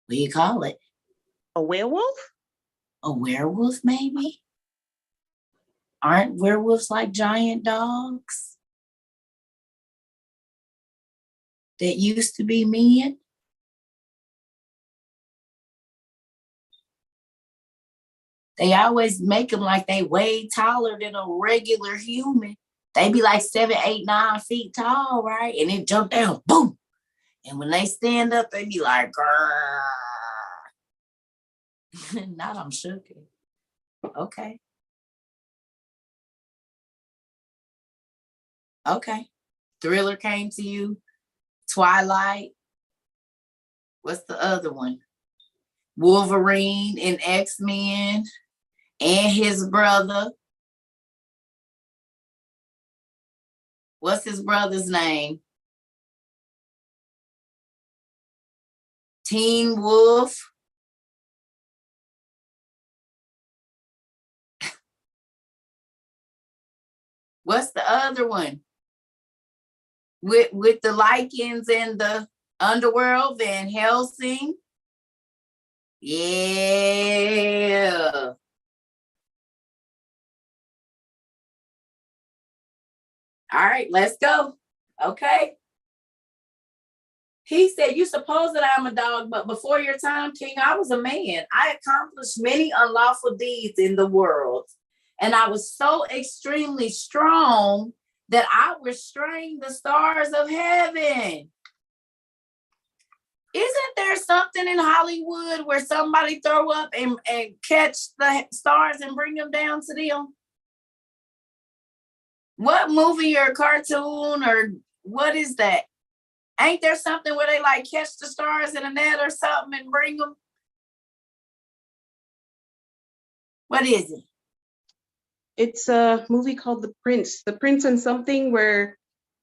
[SPEAKER 1] What do you call it?
[SPEAKER 6] A werewolf?
[SPEAKER 1] A werewolf, maybe? Aren't werewolves like giant dogs that used to be men? They always make them like they way taller than a regular human. They be like 7, 8, 9 feet tall, right? And then jump down, boom. And when they stand up, they be like, grrr. Not I'm shook. Okay. Okay. Thriller came to you. Twilight. What's the other one? Wolverine and X-Men and his brother. What's his brother's name? Teen Wolf. What's the other one? With the Lycans and the underworld, Van Helsing. Yeah. All right, let's go. Okay. He said, you suppose that I'm a dog, but before your time, King, I was a man. I accomplished many unlawful deeds in the world. And I was so extremely strong that I restrained the stars of heaven. Isn't there there something in Hollywood where somebody throw up and catch the stars and bring them down to them? What movie or cartoon or what is that? Ain't there something where they like catch the stars in a net or something and bring them? What is it?
[SPEAKER 10] It's a movie called The Prince. The Prince and something where,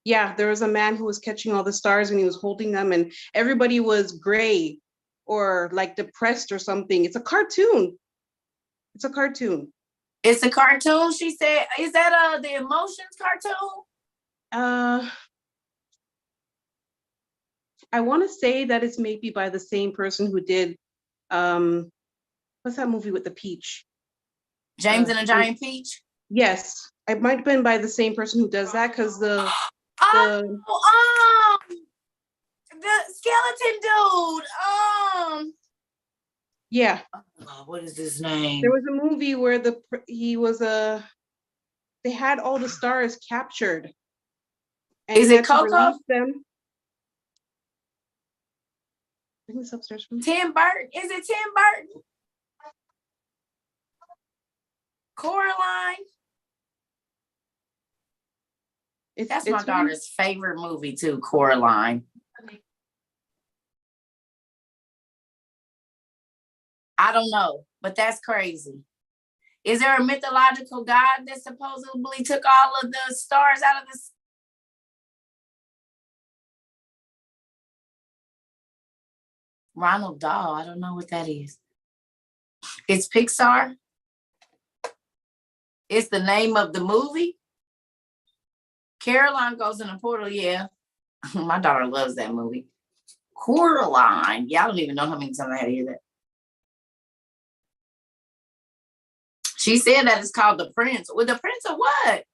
[SPEAKER 10] yeah, there was a man who was catching all the stars and he was holding them and everybody was gray or like depressed or something. It's a cartoon. It's a cartoon.
[SPEAKER 1] It's a cartoon, she said. Is that the Emotions cartoon?
[SPEAKER 10] I want to say that it's maybe by the same person who did what's that movie with the peach?
[SPEAKER 1] James and the Giant Peach?
[SPEAKER 10] Yes, it might have been by the same person who does that because the
[SPEAKER 1] skeleton dude.
[SPEAKER 10] Yeah.
[SPEAKER 1] Oh, what is his name?
[SPEAKER 10] There was a movie where they had all the stars captured. And
[SPEAKER 1] is it Coco?
[SPEAKER 10] Release them. Bring this upstairs from
[SPEAKER 1] Tim Burton. Is it Tim Burton? Coraline. That's my daughter's favorite movie too, Coraline. I don't know, but that's crazy. Is there a mythological god that supposedly took all of the stars out of the Ronald Dahl? I don't know what that is. It's Pixar. It's the name of the movie. Caroline goes in a portal. Yeah, my daughter loves that movie. Coraline. Yeah, I don't even know how many times I had to hear that. She said that it's called The Prince. Well, The Prince of what?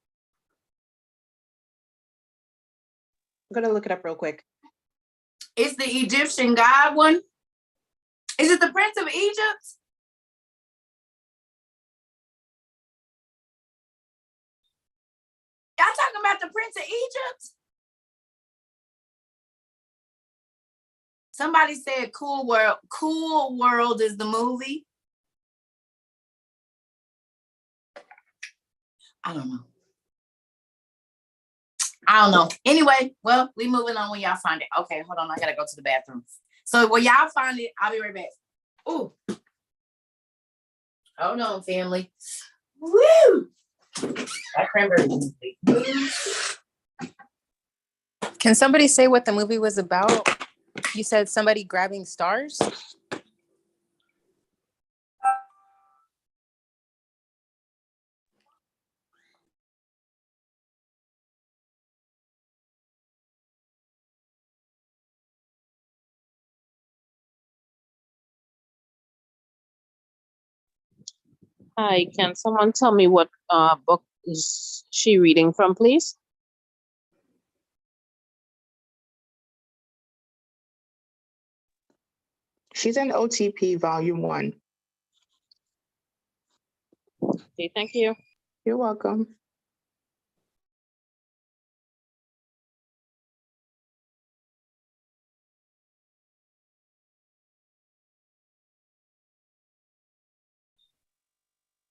[SPEAKER 10] I'm gonna look it up real quick.
[SPEAKER 1] It's the Egyptian god one. Is it the Prince of Egypt? Y'all talking about the Prince of Egypt? Somebody said Cool World. Cool World is the movie. I don't know. Anyway, well, we moving on when y'all find it. Okay, hold on. I gotta go to the bathroom. So when y'all find it, I'll be right back. Ooh. Hold on, family. Woo! That cranberry movie.
[SPEAKER 11] Can somebody say what the movie was about? You said somebody grabbing stars?
[SPEAKER 12] Hi, can someone tell me what book is she reading from, please?
[SPEAKER 6] She's in OTP Volume 1.
[SPEAKER 12] Okay, thank you.
[SPEAKER 6] You're welcome.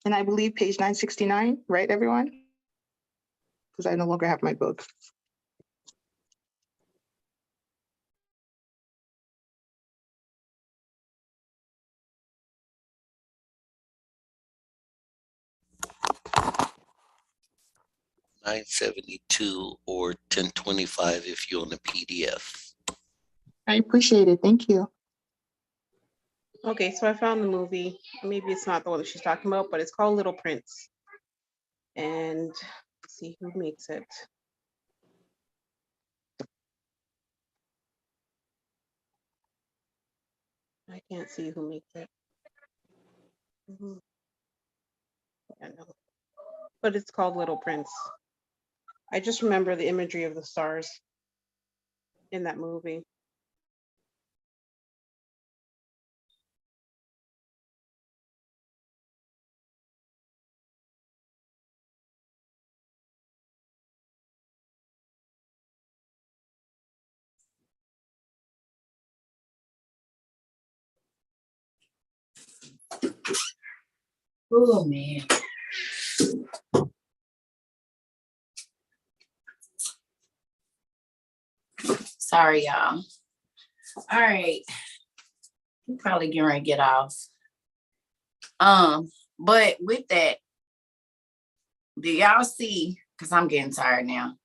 [SPEAKER 6] And I believe page 969, right, everyone? Because I no longer have my book.
[SPEAKER 13] $9.72 or $10.25 if you're on a PDF.
[SPEAKER 6] I appreciate it. Thank you.
[SPEAKER 10] Okay, so I found the movie. Maybe it's not the one that she's talking about, but it's called Little Prince. And let's see who makes it. I can't see who makes it. I know. But it's called Little Prince. I just remember the imagery of the stars in that movie.
[SPEAKER 1] Oh man. Sorry, y'all. All right. We probably getting ready to get off. But with that, do y'all see? Because I'm getting tired now.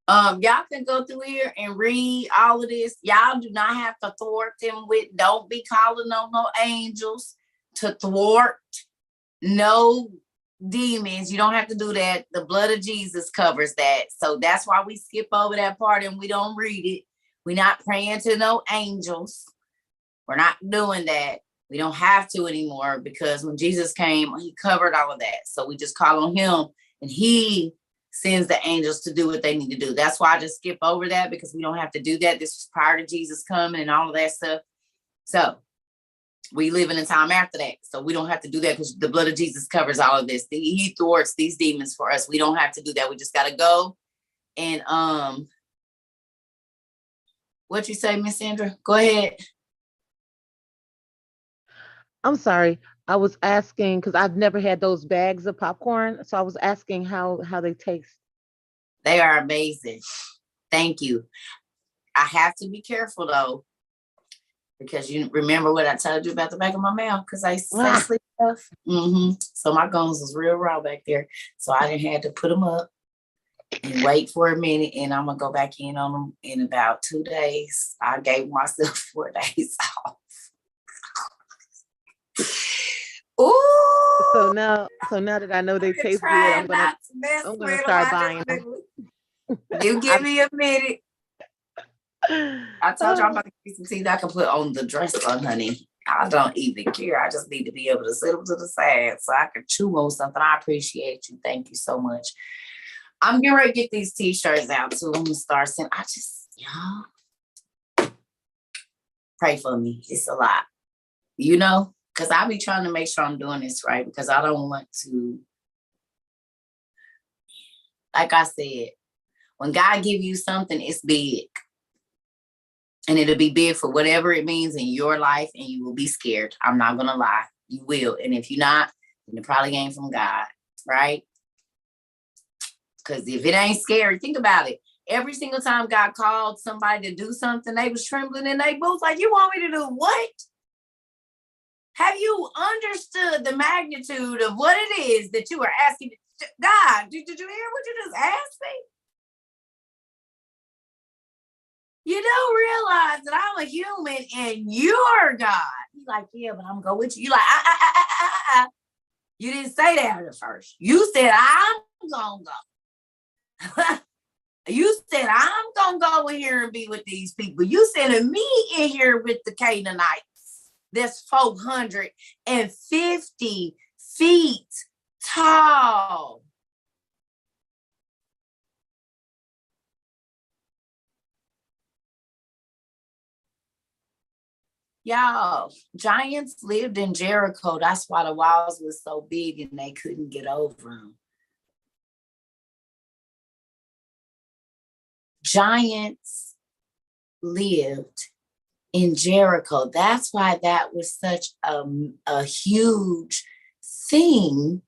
[SPEAKER 1] Y'all can go through here and read all of this. Y'all do not have to thwart them with, don't be calling on no angels to thwart no demons. You don't have to do that. The blood of Jesus covers that. So that's why we skip over that part and we don't read it. We're not praying to no angels. We're not doing that. We don't have to anymore because when Jesus came, he covered all of that. So we just call on him and he sends the angels to do what they need to do. That's why I just skip over that because we don't have to do that. This was prior to Jesus coming and all of that stuff. So we live in a time after that. So we don't have to do that because the blood of Jesus covers all of this. He thwarts these demons for us. We don't have to do that. We just got to go. And what you say, Miss Sandra? Go ahead.
[SPEAKER 14] I'm sorry. I was asking because I've never had those bags of popcorn. So I was asking how they taste.
[SPEAKER 1] They are amazing. Thank you. I have to be careful though, because you remember what I told you about the back of my mouth because I say sleep stuff. So my gums was real raw back there. So I didn't have to put them up and wait for a minute. And I'm going to go back in on them in about 2 days. I gave myself 4 days off. Ooh.
[SPEAKER 14] So now that I know they taste good, I'm gonna start buying them.
[SPEAKER 1] You give me a minute. I told you I'm about to get some teeth I can put on the dresser, honey. I don't even care. I just need to be able to sit them to the side so I can chew on something. I appreciate you. Thank you so much. I'm getting ready to get these t-shirts out too. I'm gonna start sending. Y'all pray for me. It's a lot, because I be trying to make sure I'm doing this right because I don't want to, like I said, when God give you something, it's big. And it'll be big for whatever it means in your life, and you will be scared. I'm not going to lie. You will. And if you're not, then it probably ain't from God, right? Because if it ain't scary, think about it. Every single time God called somebody to do something, they was trembling in their boots like, you want me to do what? Have you understood the magnitude of what it is that you are asking? God, did you hear what you just asked me? You don't realize that I'm a human and you're God. He's like, yeah, but I'm going to go with you. You're like, You didn't say that at first. You said, I'm going to go. You said, I'm going to go in here and be with these people. You sending me in here with the Canaanites. That's 450 feet tall. Y'all, giants lived in Jericho. That's why the walls were so big and they couldn't get over them. Giants lived in Jericho. That's why that was such a huge thing,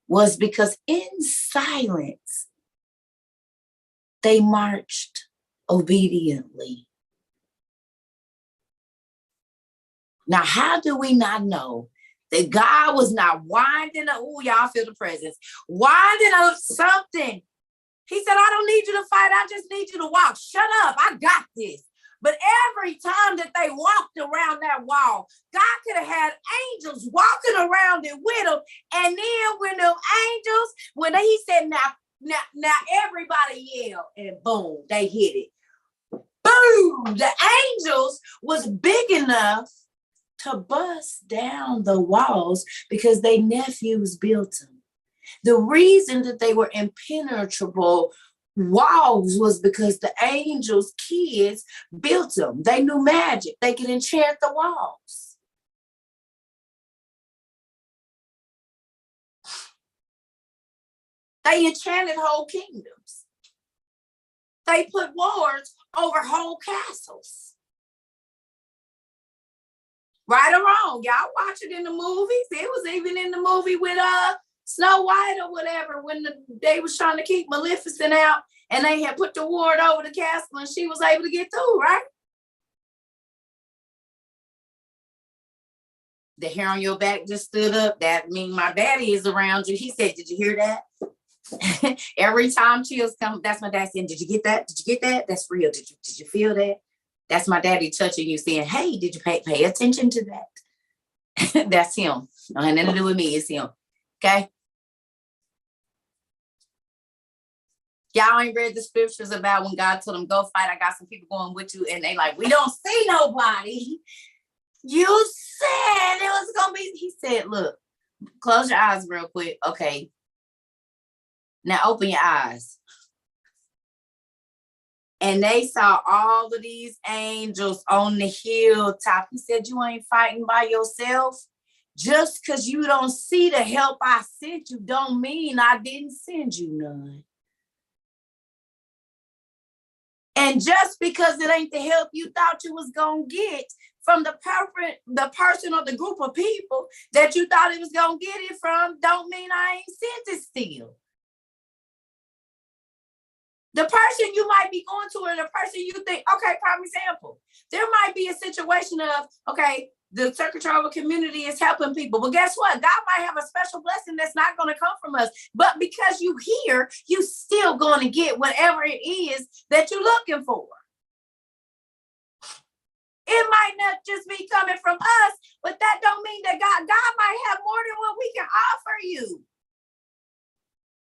[SPEAKER 1] was because in silence, they marched obediently. Now, how do we not know that God was not winding up? Oh, y'all feel the presence. Winding up something. He said, I don't need you to fight. I just need you to walk. Shut up. I got this. But every time that they walked around that wall, God could have had angels walking around it with them. And then when the angels, he said, now everybody yell, and boom, they hit it. Boom. The angels was big enough to bust down the walls because their nephews built them. The reason that they were impenetrable walls was because the angels' kids built them. They knew magic. They could enchant the walls. They enchanted whole kingdoms. They put wards over whole castles. Right or wrong, y'all watch it in the movies. It was even in the movie with Snow White or whatever when they was trying to keep Maleficent out and they had put the ward over the castle and she was able to get through, right? The hair on your back just stood up. That means my daddy is around you. He said, did you hear that? Every time chills come, that's my dad saying, did you get that? Did you get that? That's real. Did you feel that? That's my daddy touching you saying, hey, did you pay attention to that? That's him. Don't have nothing to do with me. It's him. Okay. Y'all ain't read the scriptures about when God told them, go fight. I got some people going with you. And they like, we don't see nobody. You said it was going to be. He said, look, close your eyes real quick. Okay. Now open your eyes. And they saw all of these angels on the hilltop. He said, you ain't fighting by yourself. Just because you don't see the help I sent you don't mean I didn't send you none. And just because it ain't the help you thought you was going to get from the person or the group of people that you thought it was going to get it from, don't mean I ain't sent it still. The person you might be going to or the person you think, okay, prime example, there might be a situation of, okay, the Cerca Trova community is helping people. But guess what? God might have a special blessing that's not going to come from us. But because you here, you still going to get whatever it is that you're looking for. It might not just be coming from us, but that don't mean that God might have more than what we can offer you.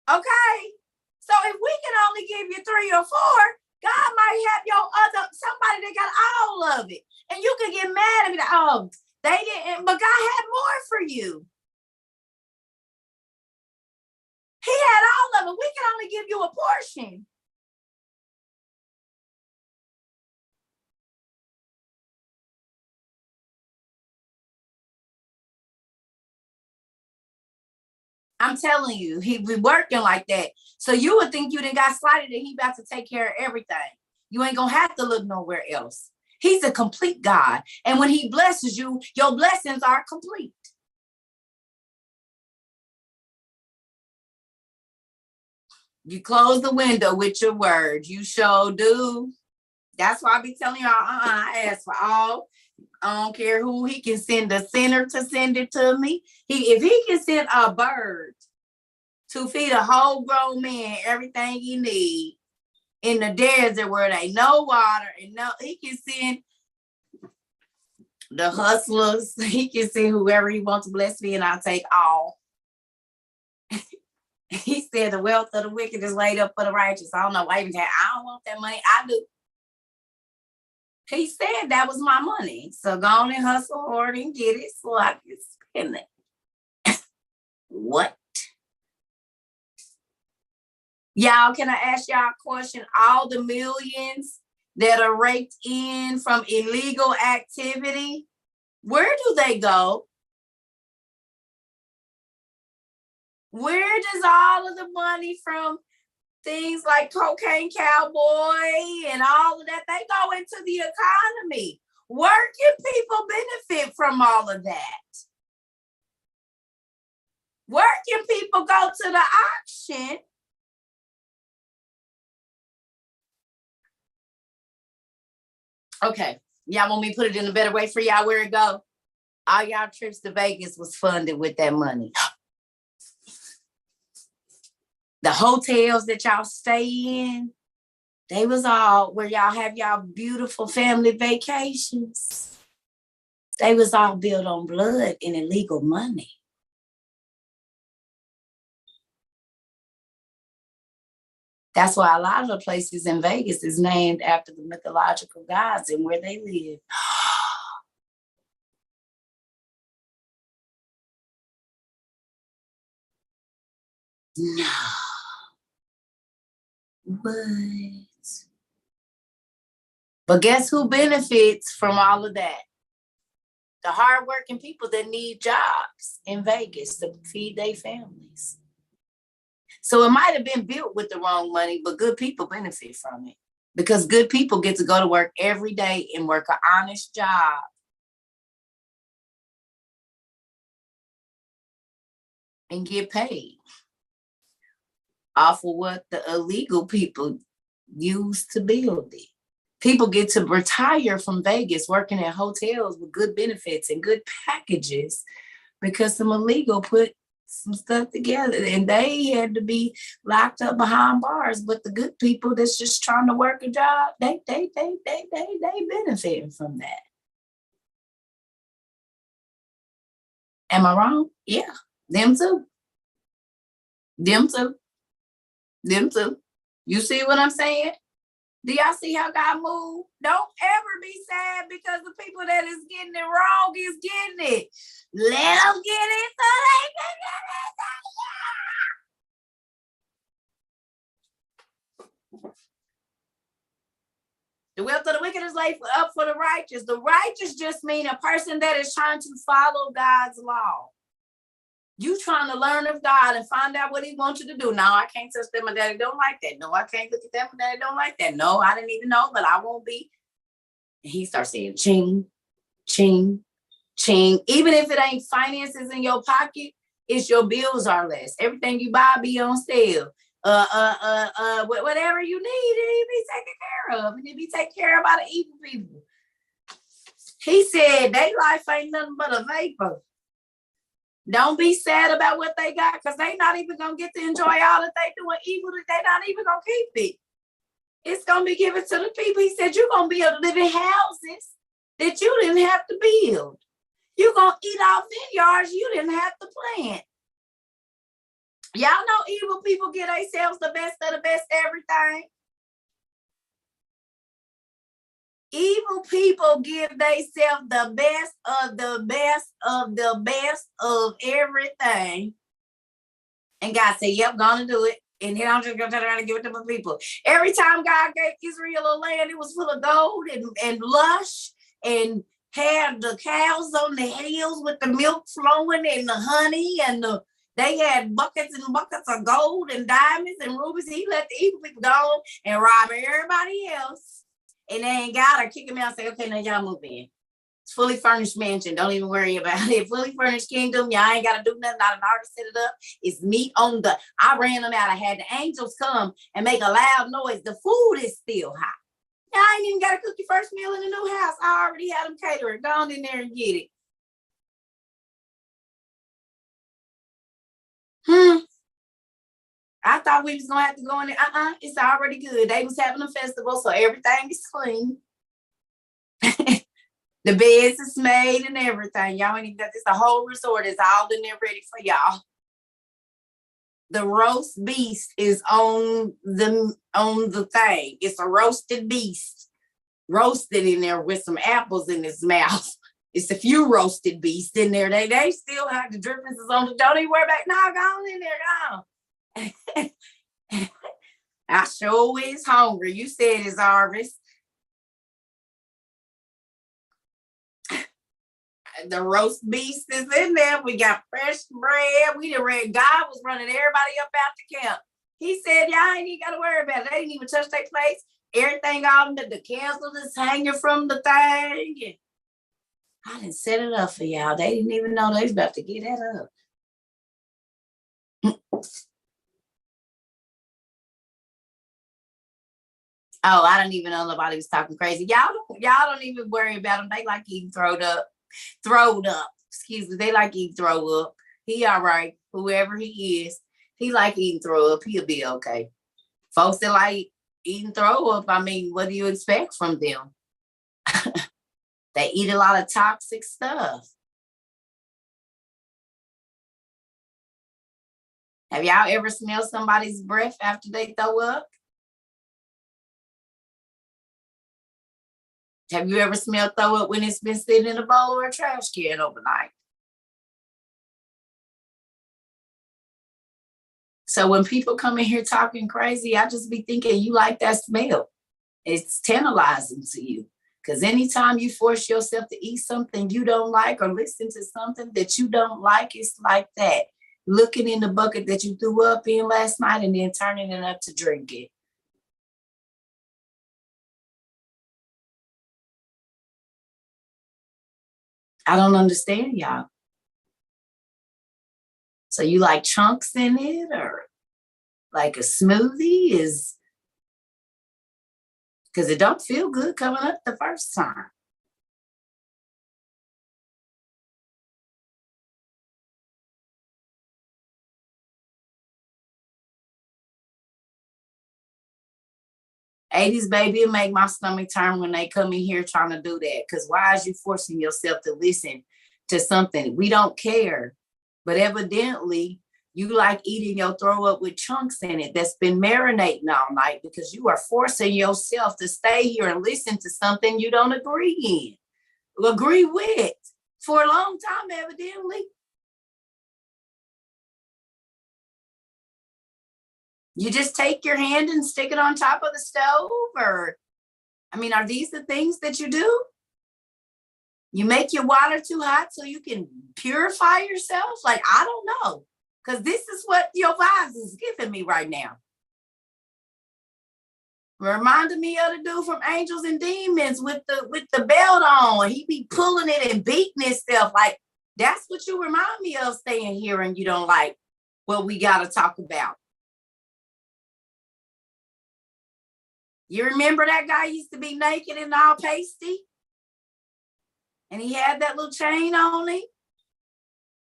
[SPEAKER 1] Okay? So if we can only give you 3 or 4, God might have somebody that got all of it. And you can get mad at me that, oh, they didn't, but God had more for you. He had all of it. We can only give you a portion. I'm telling you, he be working like that. So you would think you done got slighted and he about to take care of everything. You ain't gonna have to look nowhere else. He's a complete God. And when he blesses you, your blessings are complete. You close the window with your word. You sure do. That's why I be telling y'all, I ask for all. I don't care who. He can send a sinner to send it to me. If he can send a bird to feed a whole grown man everything he need in the desert where there ain't no water and he can send the hustlers. He can send whoever he wants to bless me, and I'll take all. He said the wealth of the wicked is laid up for the righteous. I don't know why even I don't want that money. I do. He said that was my money. So go on and hustle hard and get it so I can spend it. What? Y'all, can I ask y'all a question? All the millions that are raked in from illegal activity, where do they go? Where does all of the money from things like Cocaine Cowboy and all of that, they go into the economy? Working people benefit from all of that. Working people go to the auction. Okay, y'all want me to put it in a better way for y'all where it go? All y'all trips to Vegas was funded with that money. The hotels that y'all stay in, they was all where y'all have y'all beautiful family vacations. They was all built on blood and illegal money. That's why a lot of the places in Vegas is named after the mythological gods and where they live. No. But guess who benefits from all of that? The hardworking people that need jobs in Vegas to feed their families. So it might have been built with the wrong money, but good people benefit from it because good people get to go to work every day and work an honest job and get paid off of what the illegal people use to build it. People get to retire from Vegas working at hotels with good benefits and good packages because some illegal put some stuff together and they had to be locked up behind bars. But the good people that's just trying to work a job, they benefiting from that. Am I wrong? Yeah, them too. Them too. Them too. You see what I'm saying? Do y'all see how God moved? Don't ever be sad because the people that is getting it wrong is getting it. Let them get it so they can get it. The wealth of the wicked is laid up for the righteous. The righteous just mean a person that is trying to follow God's law. You trying to learn of God and find out what he wants you to do. No, I can't touch that. My daddy don't like that. No, I can't look at that. My daddy don't like that. No, I didn't even know, but I won't be. And he starts saying ching, ching, ching. Even if it ain't finances in your pocket, it's your bills are less. Everything you buy be on sale. Whatever you need, it be taken care of. And it be taken care of by the evil people. He said, they life ain't nothing but a vapor. Don't be sad about what they got because they not even going to get to enjoy all that they doing evil. They not even going to keep it. It's going to be given to the people. He said, you're going to be able to live in houses that you didn't have to build. You're going to eat off vineyards you didn't have to plant. Y'all know evil people get themselves the best of the best everything. Evil people give themselves the best of the best of the best of everything. And God said, yep, gonna do it. And then I'm just gonna turn around and give it to my people. Every time God gave Israel a land, it was full of gold and lush and had the cows on the hills with the milk flowing and the honey and they had buckets and buckets of gold and diamonds and rubies. He let the evil people go and rob everybody else. And then God will kick him out and say, okay, now y'all move in. It's fully furnished mansion. Don't even worry about it. Fully furnished kingdom. Y'all ain't got to do nothing. Not an artist set it up. It's meat on the, I ran them out. I had the angels come and make a loud noise. The food is still hot. Y'all ain't even got to cook your first meal in the new house. I already had them catering. Go on in there and get it. I thought we was going to have to go in there. It's already good. They was having a festival, so everything is clean. The beds is made and everything. Y'all ain't even got this. The whole resort is all in there ready for y'all. The roast beast is on the thing. It's a roasted beast. Roasted in there with some apples in his mouth. It's a few roasted beasts in there. They still have the drippings on the, don't even worry about it. No, go on in there, go on. I sure is hungry. You said it's harvest. The roast beast is in there. We got fresh bread. We done read. God was running everybody up out the camp. He said, y'all ain't even got to worry about it. They didn't even touch their plates. Everything on the candles is hanging from the thing. I didn't set it up for y'all. They didn't even know they was about to get that up. Oh, I don't even know nobody was talking crazy. Y'all don't even worry about them. They like eating throwed up. Excuse me. They like eating throw up. He all right. Whoever he is, he like eating throw up. He'll be okay. Folks that like eating throw up, I mean, what do you expect from them? They eat a lot of toxic stuff. Have y'all ever smelled somebody's breath after they throw up? Have you ever smelled throw up when it's been sitting in a bowl or a trash can overnight? So when people come in here talking crazy, I just be thinking you like that smell. It's tantalizing to you. Because anytime you force yourself to eat something you don't like or listen to something that you don't like, it's like that. Looking in the bucket that you threw up in last night and then turning it up to drink it. I don't understand y'all. So you like chunks in it, or like a smoothie is, because it don't feel good coming up the first time. '80s baby, it make my stomach turn when they come in here trying to do that. Because why is you forcing yourself to listen to something? We don't care. But evidently, you like eating your throw up with chunks in it that's been marinating all night, because you are forcing yourself to stay here and listen to something you don't agree with for a long time, evidently. You just take your hand and stick it on top of the stove, or, I mean, are these the things that you do? You make your water too hot so you can purify yourself? Like, I don't know. Because this is what your vibes is giving me right now. Reminded me of the dude from Angels and Demons with the belt on. He be pulling it and beating himself. Like, that's what you remind me of, staying here and you don't like what we got to talk about. You remember that guy used to be naked and all pasty? And he had that little chain on him?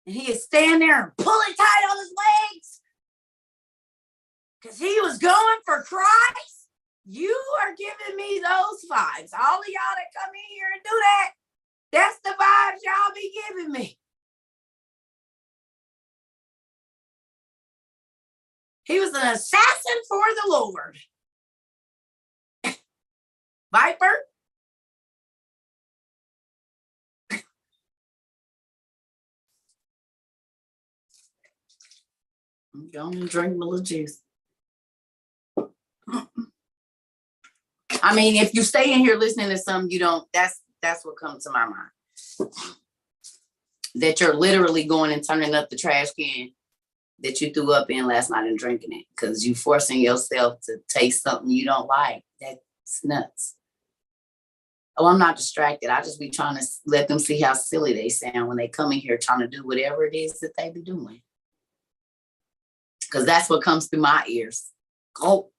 [SPEAKER 1] And he'd stand there and pull it tight on his legs because he was going for Christ. You are giving me those vibes. All of y'all that come in here and do that, that's the vibes y'all be giving me. He was an assassin for the Lord. Viper. I'm going to drink my little juice. I mean, if you stay in here listening to something you don't, that's what comes to my mind. That you're literally going and turning up the trash can that you threw up in last night and drinking it because you forcing yourself to taste something you don't like. That's nuts. Oh, I'm not distracted. I just be trying to let them see how silly they sound when they come in here trying to do whatever it is that they be doing. Because that's what comes through my ears. Oh,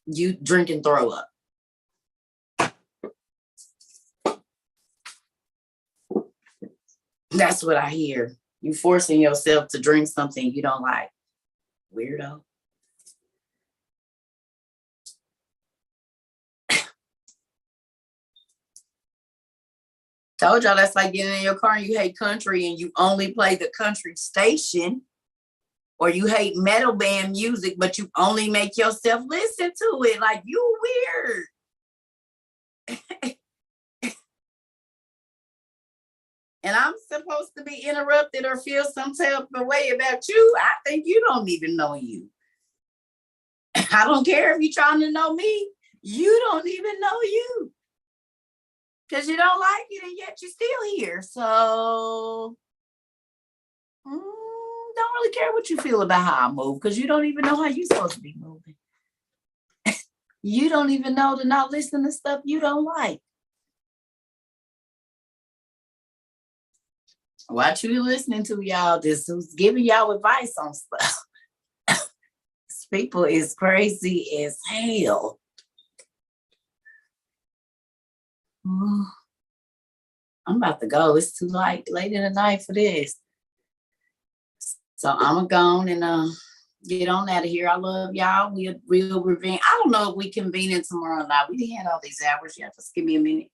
[SPEAKER 1] you drink and throw up. That's what I hear. You forcing yourself to drink something you don't like. Weirdo. Told y'all that's like getting in your car and you hate country and you only play the country station, or you hate metal band music, but you only make yourself listen to it. Like, you weird. And I'm supposed to be interrupted or feel some type of way about you. I think you don't even know you. I don't care if you're trying to know me. You don't even know you. Because you don't like it and yet you're still here. So don't really care what you feel about how I move, because you don't even know how you're supposed to be moving. You don't even know to not listen to stuff you don't like. What you listening to, y'all? This who's giving y'all advice on stuff. These people is crazy as hell. I'm about to go. It's too late in the night for this. So I'm gonna go on and get on out of here. I love y'all. We'll revenge. I don't know if we convene tomorrow or not. We didn't have all these hours yet. Just give me a minute.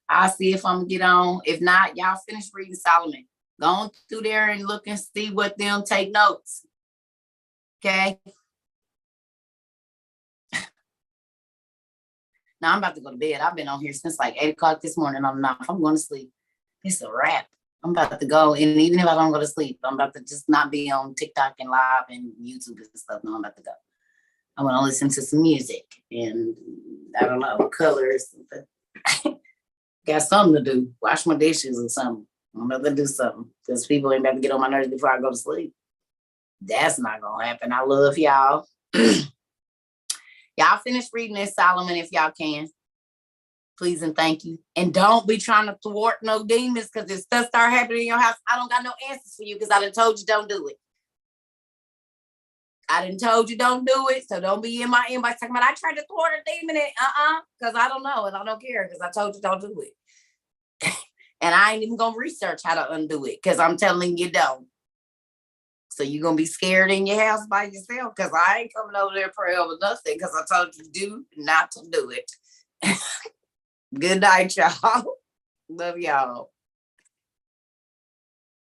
[SPEAKER 1] I'll see if I'm gonna get on. If not, y'all finish reading Solomon. Go on through there and look and see what them, take notes. Okay. Now I'm about to go to bed. I've been on here since like 8 o'clock this morning. I'm going to sleep. It's a wrap. I'm about to go. And even if I don't go to sleep, I'm about to just not be on TikTok and live and YouTube and stuff. No, I'm about to go. I want to listen to some music and I don't know, colors. Got something to do. Wash my dishes or something. I'm about to do something because people ain't about to get on my nerves before I go to sleep. That's not going to happen. I love y'all. Y'all finish reading this Solomon if y'all can. Please and thank you. And don't be trying to thwart no demons, because if stuff start happening in your house, I don't got no answers for you, because I done told you don't do it. I done told you don't do it, so don't be in my inbox talking about I tried to thwart a demon and because I don't know and I don't care, because I told you don't do it. And I ain't even gonna research how to undo it, because I'm telling you don't. So you're gonna be scared in your house by yourself, because I ain't coming over there praying over nothing, because I told you do not to do it. Good night, y'all. Love y'all.